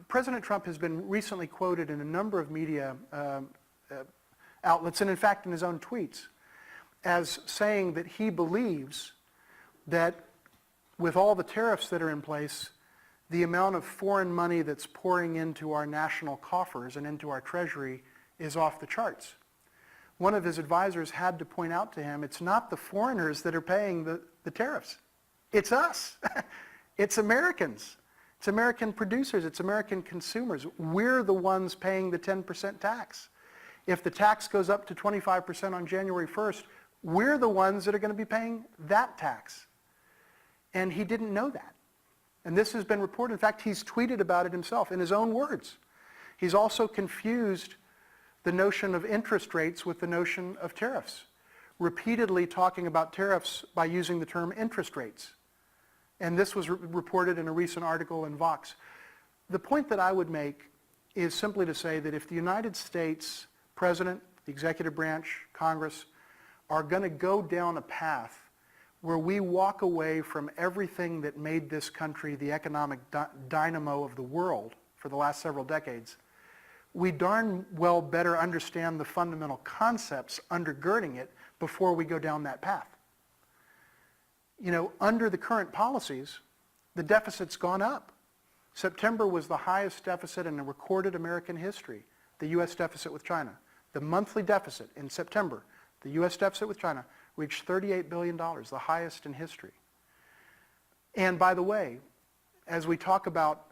President Trump has been recently quoted in a number of media outlets, and in fact in his own tweets, as saying that he believes that with all the tariffs that are in place, the amount of foreign money that's pouring into our national coffers and into our treasury is off the charts. One of his advisors had to point out to him, it's not the foreigners that are paying the tariffs. It's us. It's Americans. It's American producers. It's American consumers. We're the ones paying the 10% tax. If the tax goes up to 25% on January 1st, we're the ones that are going to be paying that tax. And he didn't know that. And this has been reported. In fact, he's tweeted about it himself in his own words. He's also confused the notion of interest rates with the notion of tariffs, repeatedly talking about tariffs by using the term interest rates. And this was reported in a recent article in Vox. The point that I would make is simply to say that if the United States President, the executive branch, Congress, are going to go down a path where we walk away from everything that made this country the economic dynamo of the world for the last several decades, we darn well better understand the fundamental concepts undergirding it before we go down that path. You know, under the current policies, the deficit's gone up. September was the highest deficit in recorded American history, the U.S. deficit with China. The monthly deficit in September, the U.S. deficit with China, reached $38 billion, the highest in history. And by the way, as we talk about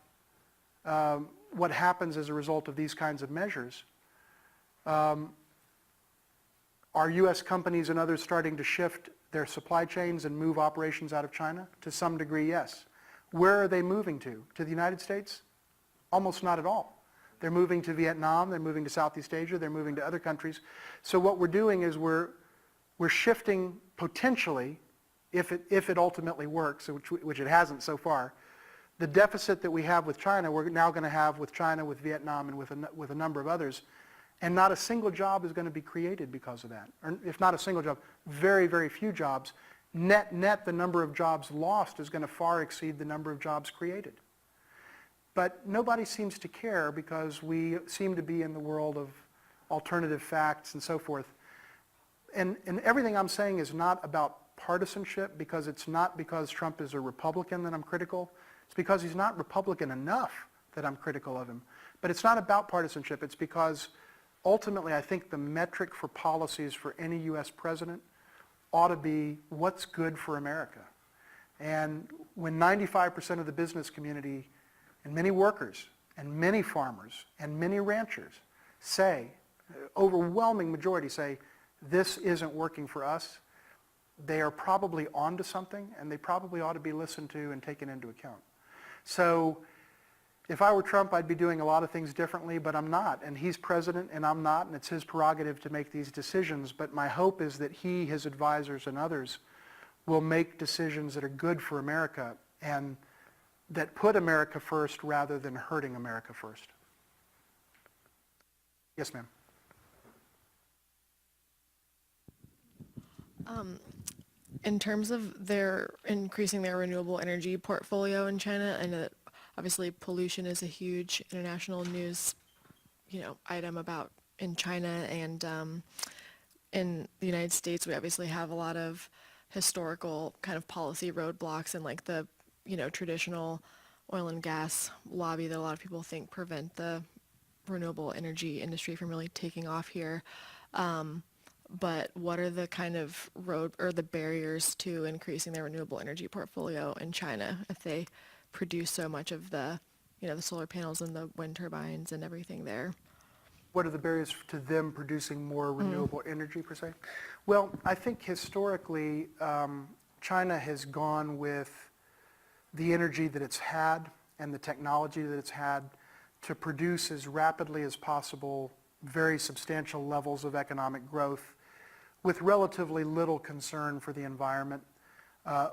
what happens as a result of these kinds of measures, are U.S. companies and others starting to shift their supply chains and move operations out of China? To some degree, yes. Where are they moving to? To the United States? Almost not at all. They're moving to Vietnam, they're moving to Southeast Asia, they're moving to other countries. So what we're doing is we're shifting potentially, if it ultimately works, which it hasn't so far, the deficit that we have with China, we're now going to have with China, with Vietnam, and with a number of others. And not a single job is going to be created because of that. Or if not a single job, very, very few jobs. Net, the number of jobs lost is going to far exceed the number of jobs created. But nobody seems to care because we seem to be in the world of alternative facts and so forth. And everything I'm saying is not about partisanship, because it's not because Trump is a Republican that I'm critical. It's because he's not Republican enough that I'm critical of him. But it's not about partisanship. It's because ultimately I think the metric for policies for any U.S. president ought to be what's good for America. And when 95% of the business community and many workers and many farmers and many ranchers say, overwhelming majority say, this isn't working for us, they are probably onto something, and they probably ought to be listened to and taken into account. So if I were Trump, I'd be doing a lot of things differently, but I'm not. And he's president, and I'm not, and it's his prerogative to make these decisions. But my hope is that he, his advisors, and others will make decisions that are good for America and that put America first rather than hurting America first. Yes, ma'am. In terms of their increasing their renewable energy portfolio in China, I know that obviously pollution is a huge international news, item about in China, and in the United States, we obviously have a lot of historical kind of policy roadblocks and like the, traditional oil and gas lobby that a lot of people think prevent the renewable energy industry from really taking off here. But what are the kind of the barriers to increasing their renewable energy portfolio in China if they produce so much of the, the solar panels and the wind turbines and everything there? What are the barriers to them producing more renewable energy, per se? Well, I think historically, China has gone with the energy that it's had and the technology that it's had to produce as rapidly as possible very substantial levels of economic growth with relatively little concern for the environment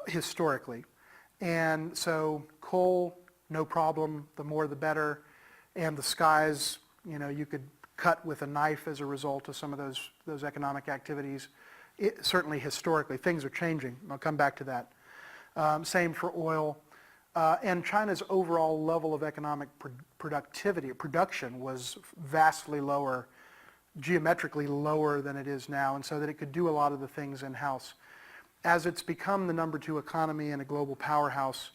historically. And so coal, no problem, the more the better. And the skies, you could cut with a knife as a result of some of those economic activities. Certainly historically, things are changing. I'll come back to that. Same for oil. And China's overall level of economic production was vastly lower, geometrically lower than it is now, and so that it could do a lot of the things in-house. As it's become the number 2 economy and a global powerhouse,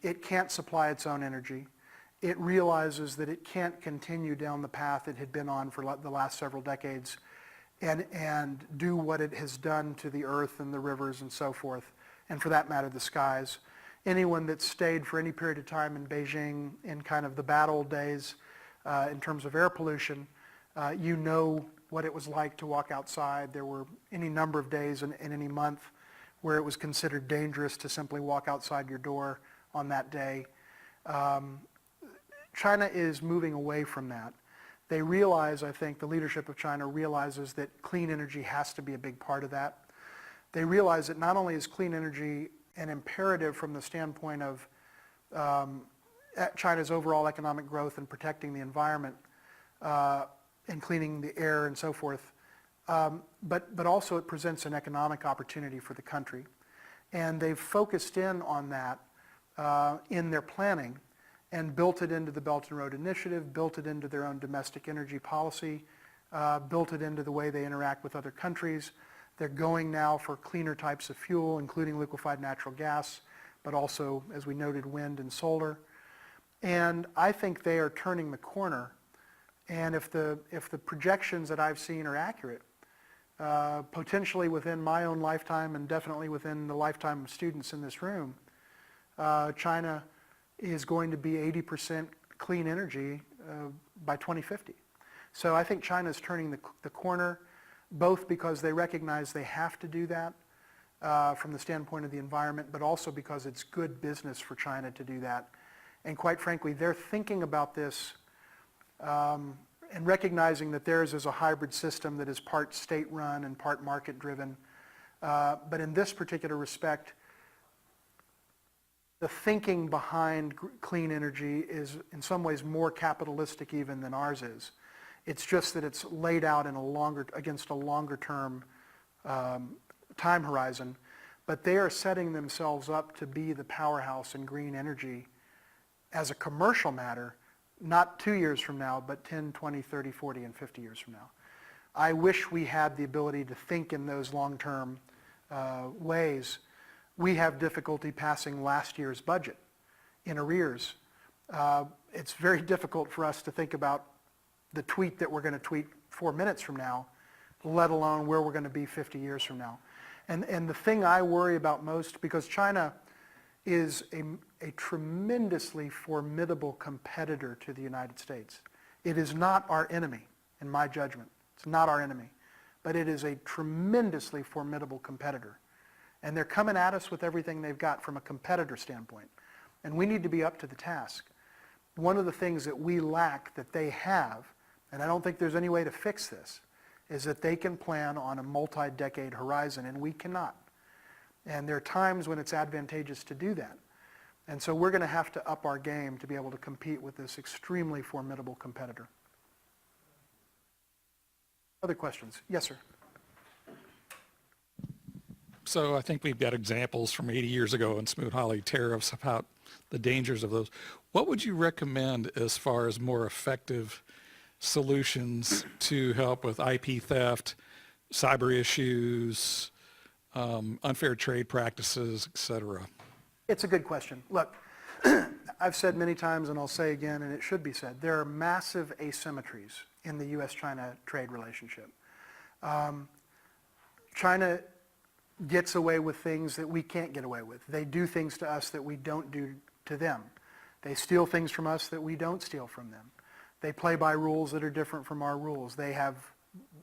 it can't supply its own energy. It realizes that it can't continue down the path it had been on for the last several decades and do what it has done to the earth and the rivers and so forth, and for that matter, the skies. Anyone that stayed for any period of time in Beijing in kind of the bad old days in terms of air pollution, you know what it was like to walk outside. There were any number of days in any month where it was considered dangerous to simply walk outside your door on that day. China is moving away from that. They realize, I think, the leadership of China realizes that clean energy has to be a big part of that. They realize that not only is clean energy an imperative from the standpoint of China's overall economic growth and protecting the environment and cleaning the air and so forth, but also it presents an economic opportunity for the country. And they've focused in on that in their planning and built it into the Belt and Road Initiative, built it into their own domestic energy policy, built it into the way they interact with other countries. They're going now for cleaner types of fuel, including liquefied natural gas, but also, as we noted, wind and solar. And I think they are turning the corner. And if the projections that I've seen are accurate, potentially within my own lifetime and definitely within the lifetime of students in this room, China is going to be 80% clean energy by 2050. So I think China is turning the corner, both because they recognize they have to do that from the standpoint of the environment, but also because it's good business for China to do that. And quite frankly, they're thinking about this and recognizing that theirs is a hybrid system that is part state-run and part market-driven. But in this particular respect, the thinking behind clean energy is in some ways more capitalistic even than ours is. It's just that it's laid out in against a longer-term time horizon. But they are setting themselves up to be the powerhouse in green energy as a commercial matter, not 2 years from now, but 10, 20, 30, 40, and 50 years from now. I wish we had the ability to think in those long-term ways. We have difficulty passing last year's budget in arrears. It's very difficult for us to think about the tweet that we're going to tweet 4 minutes from now, let alone where we're going to be 50 years from now. And the thing I worry about most, because China is a tremendously formidable competitor to the United States. It is not our enemy, in my judgment. It's not our enemy. But it is a tremendously formidable competitor. And they're coming at us with everything they've got from a competitor standpoint. And we need to be up to the task. One of the things that we lack that they have, and I don't think there's any way to fix this, is that they can plan on a multi-decade horizon, and we cannot. And there are times when it's advantageous to do that. And so we're going to have to up our game to be able to compete with this extremely formidable competitor. Other questions? Yes, sir. So I think we've got examples from 80 years ago in Smoot-Hawley tariffs about the dangers of those. What would you recommend as far as more effective solutions to help with IP theft, cyber issues, unfair trade practices, et cetera? It's a good question. Look, I've said many times, and I'll say again, and it should be said, there are massive asymmetries in the U.S.-China trade relationship. China gets away with things that we can't get away with. They do things to us that we don't do to them. They steal things from us that we don't steal from them. They play by rules that are different from our rules. They have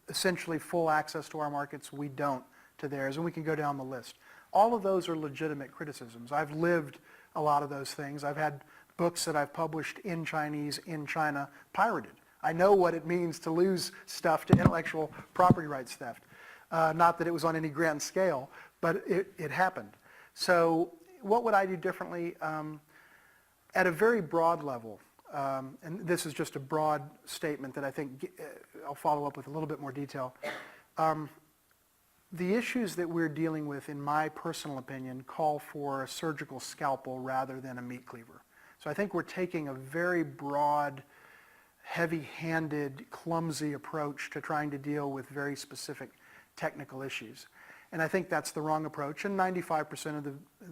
essentially full access to our markets. We don't to theirs, and we can go down the list. All of those are legitimate criticisms. I've lived a lot of those things. I've had books that I've published in Chinese in China pirated. I know what it means to lose stuff to intellectual property rights theft. Not that it was on any grand scale, but it happened. So what would I do differently? At a very broad level, and this is just a broad statement that I think I'll follow up with a little bit more detail. The issues that we're dealing with, in my personal opinion, call for a surgical scalpel rather than a meat cleaver. So I think we're taking a very broad, heavy-handed, clumsy approach to trying to deal with very specific technical issues. And I think that's the wrong approach, and 95% of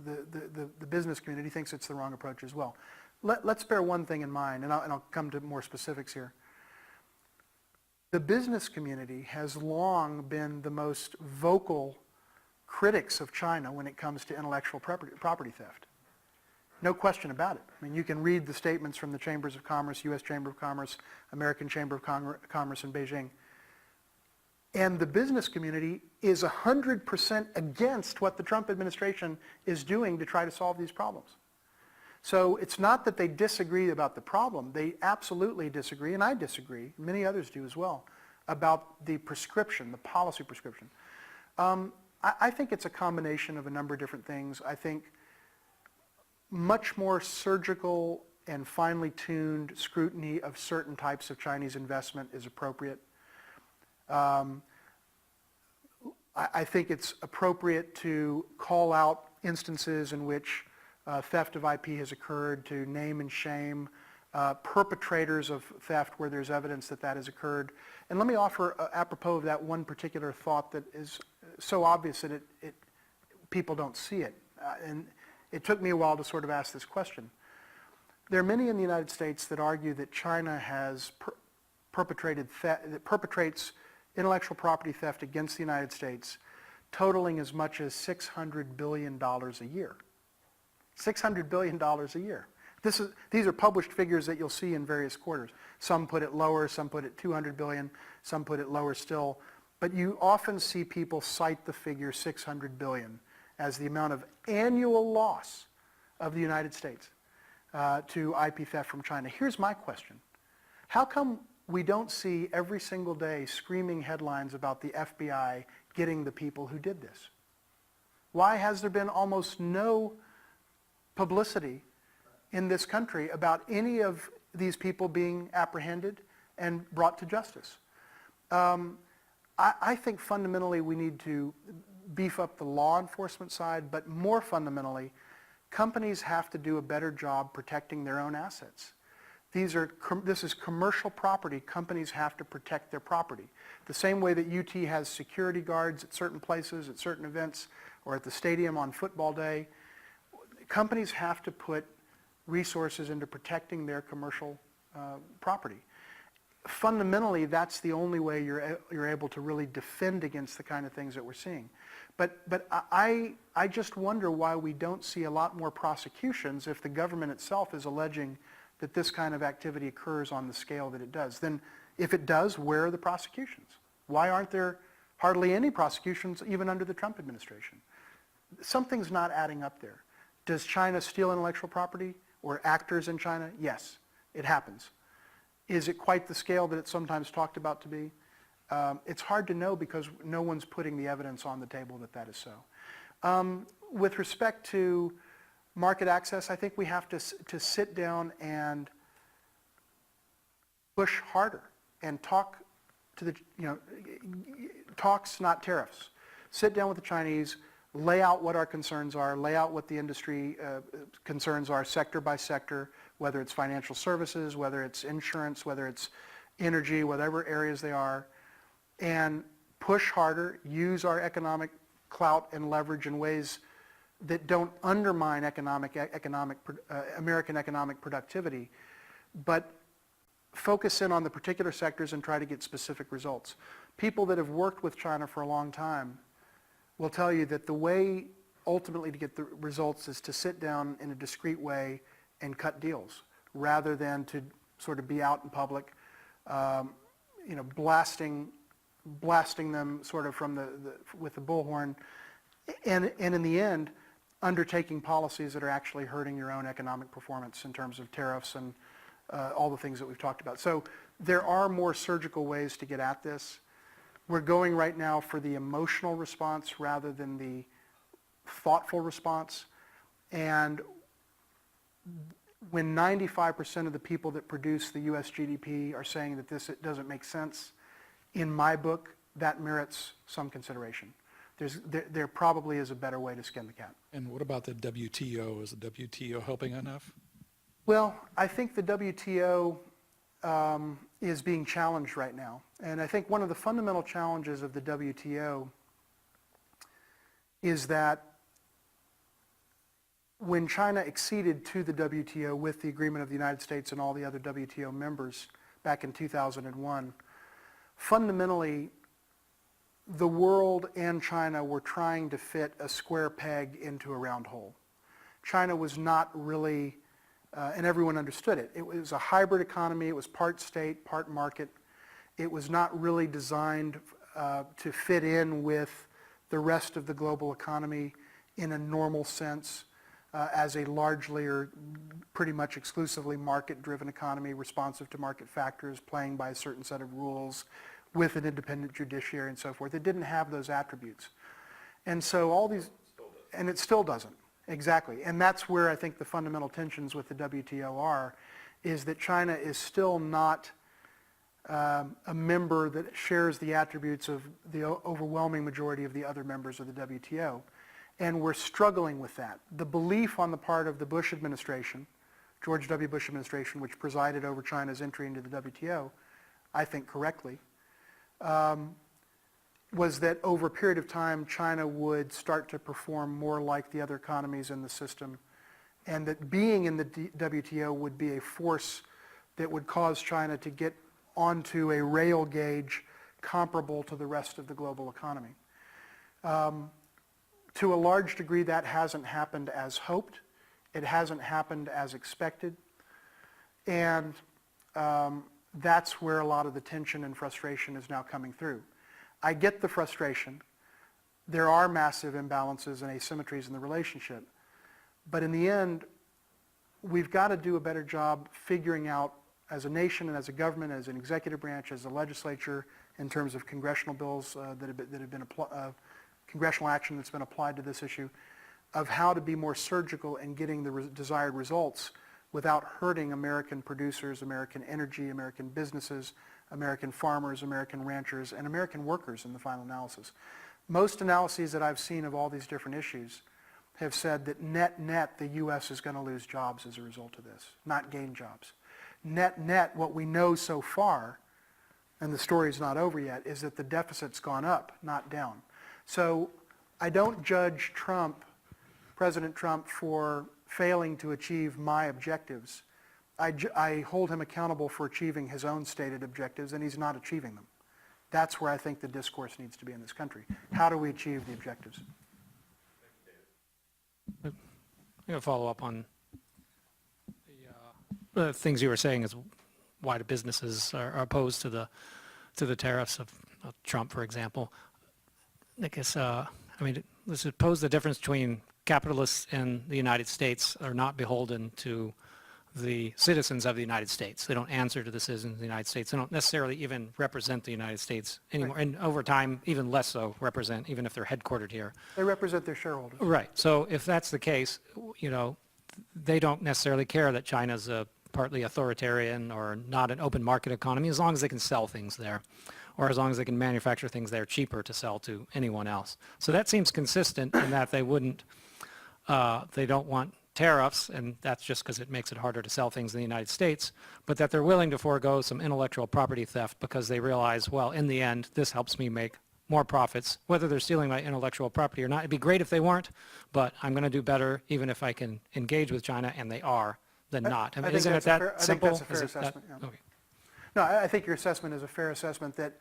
the business community thinks it's the wrong approach as well. Let's bear one thing in mind, and I'll come to more specifics here. The business community has long been the most vocal critics of China when it comes to intellectual property theft. No question about it. I mean, you can read the statements from the Chambers of Commerce, U.S. Chamber of Commerce, American Chamber of Commerce in Beijing. And the business community is 100% against what the Trump administration is doing to try to solve these problems. So it's not that they disagree about the problem. They absolutely disagree, and I disagree, many others do as well, about the prescription, the policy prescription. I think it's a combination of a number of different things. I think much more surgical and finely tuned scrutiny of certain types of Chinese investment is appropriate. I think it's appropriate to call out instances in which theft of IP has occurred, to name and shame perpetrators of theft where there's evidence that that has occurred. And let me offer, apropos of that one particular thought that is so obvious that people don't see it. And it took me a while to sort of ask this question. There are many in the United States that argue that China has perpetrates intellectual property theft against the United States, totaling as much as $600 billion a year. $600 billion a year. These are published figures that you'll see in various quarters. Some put it lower, some put it 200 billion, some put it lower still. But you often see people cite the figure 600 billion as the amount of annual loss of the United States to IP theft from China. Here's my question. How come we don't see every single day screaming headlines about the FBI getting the people who did this? Why has there been almost no publicity in this country about any of these people being apprehended and brought to justice? I think fundamentally we need to beef up the law enforcement side, but more fundamentally, companies have to do a better job protecting their own assets. This is commercial property. Companies have to protect their property. The same way that UT has security guards at certain places, at certain events, or at the stadium on football day, companies have to put resources into protecting their commercial property. Fundamentally, that's the only way you're able to really defend against the kind of things that we're seeing. But I just wonder why we don't see a lot more prosecutions if the government itself is alleging that this kind of activity occurs on the scale that it does. Then if it does, where are the prosecutions? Why aren't there hardly any prosecutions even under the Trump administration? Something's not adding up there. Does China steal intellectual property or actors in China? Yes, it happens. Is it quite the scale that it's sometimes talked about to be? It's hard to know because no one's putting the evidence on the table that that is so. With respect to market access, I think we have to sit down and push harder and talk to the, talks, not tariffs. Sit down with the Chinese, lay out what our concerns are, lay out what the industry concerns are sector by sector, whether it's financial services, whether it's insurance, whether it's energy, whatever areas they are, and push harder, use our economic clout and leverage in ways that don't undermine American economic productivity, but focus in on the particular sectors and try to get specific results. People that have worked with China for a long time will tell you that the way ultimately to get the results is to sit down in a discreet way and cut deals rather than to sort of be out in public, blasting them sort of from with the bullhorn, and in the end, undertaking policies that are actually hurting your own economic performance in terms of tariffs and all the things that we've talked about. So there are more surgical ways to get at this. We're going right now for the emotional response rather than the thoughtful response. And when 95% of the people that produce the U.S. GDP are saying that it doesn't make sense, in my book, that merits some consideration. There probably is a better way to skin the cat. And what about the WTO? Is the WTO helping enough? Well, I think the WTO is being challenged right now. And I think one of the fundamental challenges of the WTO is that when China acceded to the WTO with the agreement of the United States and all the other WTO members back in 2001, fundamentally, the world and China were trying to fit a square peg into a round hole. China was not really, and everyone understood it. It was a hybrid economy. It was part state, part market. It was not really designed to fit in with the rest of the global economy in a normal sense as a largely or pretty much exclusively market-driven economy, responsive to market factors, playing by a certain set of rules, with an independent judiciary and so forth. It didn't have those attributes. And so all these, and it still doesn't, exactly. And that's where I think the fundamental tensions with the WTO are, is that China is still not a member that shares the attributes of the overwhelming majority of the other members of the WTO. And we're struggling with that. The belief on the part of the Bush administration, George W. Bush administration, which presided over China's entry into the WTO, I think correctly, was that over a period of time, China would start to perform more like the other economies in the system, and that being in the WTO would be a force that would cause China to get onto a rail gauge comparable to the rest of the global economy. To a large degree, that hasn't happened as hoped. It hasn't happened as expected. And that's where a lot of the tension and frustration is now coming through. I get the frustration. There are massive imbalances and asymmetries in the relationship. But in the end, we've got to do a better job figuring out as a nation and as a government, as an executive branch, as a legislature, in terms of congressional bills that have been congressional action that's been applied to this issue, of how to be more surgical in getting the desired results without hurting American producers, American energy, American businesses, American farmers, American ranchers, and American workers in the final analysis. Most analyses that I've seen of all these different issues have said that net, the U.S. is going to lose jobs as a result of this, not gain jobs. Net, what we know so far, and the story's not over yet, is that the deficit's gone up, not down. So I don't judge President Trump, for failing to achieve my objectives. I hold him accountable for achieving his own stated objectives, and he's not achieving them. That's where I think the discourse needs to be in this country. How do we achieve the objectives? I'm going to follow up on the things you were saying is why the businesses are opposed to the tariffs of Trump, for example. I guess, let's suppose the difference between capitalists in the United States are not beholden to the citizens of the United States. They don't answer to the citizens of the United States. They don't necessarily even represent the United States anymore. Right. And over time, even less so represent, even if they're headquartered here. They represent their shareholders. Right. So if that's the case, they don't necessarily care that China's a partly authoritarian or not an open market economy, as long as they can sell things there, or as long as they can manufacture things there cheaper to sell to anyone else. So that seems consistent in that they don't want tariffs, and that's just because it makes it harder to sell things in the United States, but that they're willing to forego some intellectual property theft because they realize, well, in the end, this helps me make more profits, whether they're stealing my intellectual property or not. It'd be great if they weren't, but I'm going to do better even if I can engage with China, and they are, than not. Isn't it that simple? I think that's a fair assessment. Yeah. Okay. No, I think your assessment is a fair assessment that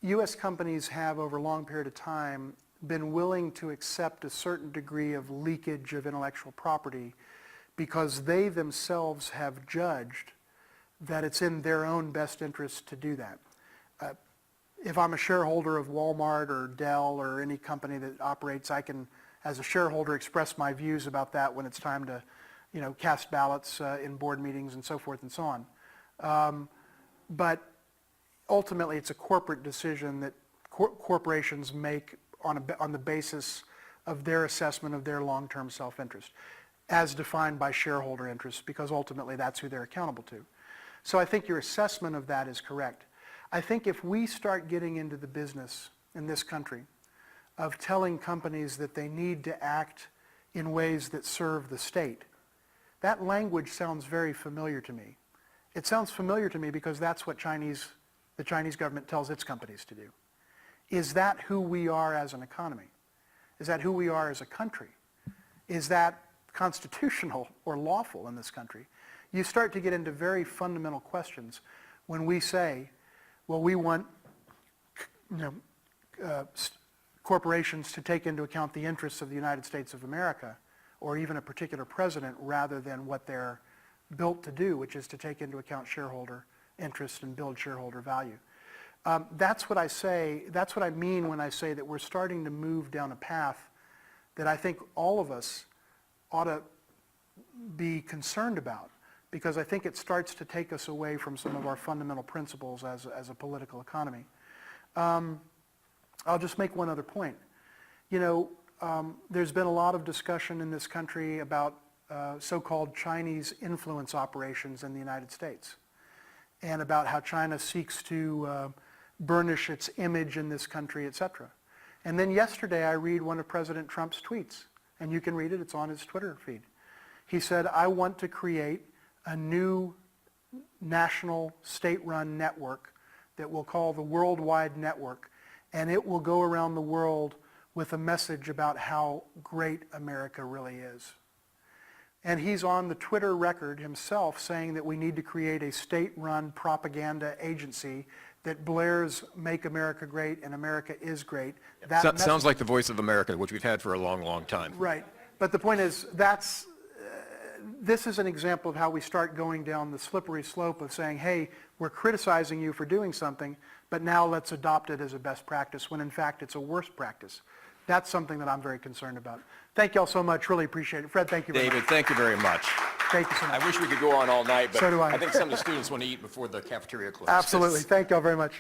U.S. companies have, over a long period of time, been willing to accept a certain degree of leakage of intellectual property because they themselves have judged that it's in their own best interest to do that. If I'm a shareholder of Walmart or Dell or any company that operates, I can, as a shareholder, express my views about that when it's time to, cast ballots in board meetings and so forth and so on. But ultimately, it's a corporate decision that corporations make on the basis of their assessment of their long-term self-interest, as defined by shareholder interests, because ultimately that's who they're accountable to. So I think your assessment of that is correct. I think if we start getting into the business in this country of telling companies that they need to act in ways that serve the state, that language sounds very familiar to me. It sounds familiar to me because that's what the Chinese government tells its companies to do. Is that who we are as an economy? Is that who we are as a country? Is that constitutional or lawful in this country? You start to get into very fundamental questions when we say, well, we want corporations to take into account the interests of the United States of America, or even a particular president, rather than what they're built to do, which is to take into account shareholder interest and build shareholder value. That's what I say. That's what I mean when I say that we're starting to move down a path that I think all of us ought to be concerned about, because I think it starts to take us away from some of our fundamental principles as a political economy. I'll just make one other point. There's been a lot of discussion in this country about so-called Chinese influence operations in the United States, and about how China seeks to burnish its image in this country, etc. And then yesterday I read one of President Trump's tweets, and you can read it, it's on his Twitter feed. He said, I want to create a new national state-run network that we'll call the Worldwide Network, and it will go around the world with a message about how great America really is. And he's on the Twitter record himself saying that we need to create a state-run propaganda agency that blares "Make America Great" and "America is great." That sounds like the voice of America, which we've had for a long, long time. Right. But the point is, this is an example of how we start going down the slippery slope of saying, hey, we're criticizing you for doing something, but now let's adopt it as a best practice, when in fact it's a worst practice. That's something that I'm very concerned about. Thank you all so much. Really appreciate it. Fred, thank you very much. David, thank you very much. Thank you so much. I wish we could go on all night, but So do I. I think some of the students want to eat before the cafeteria closes. Absolutely. Thank you all very much.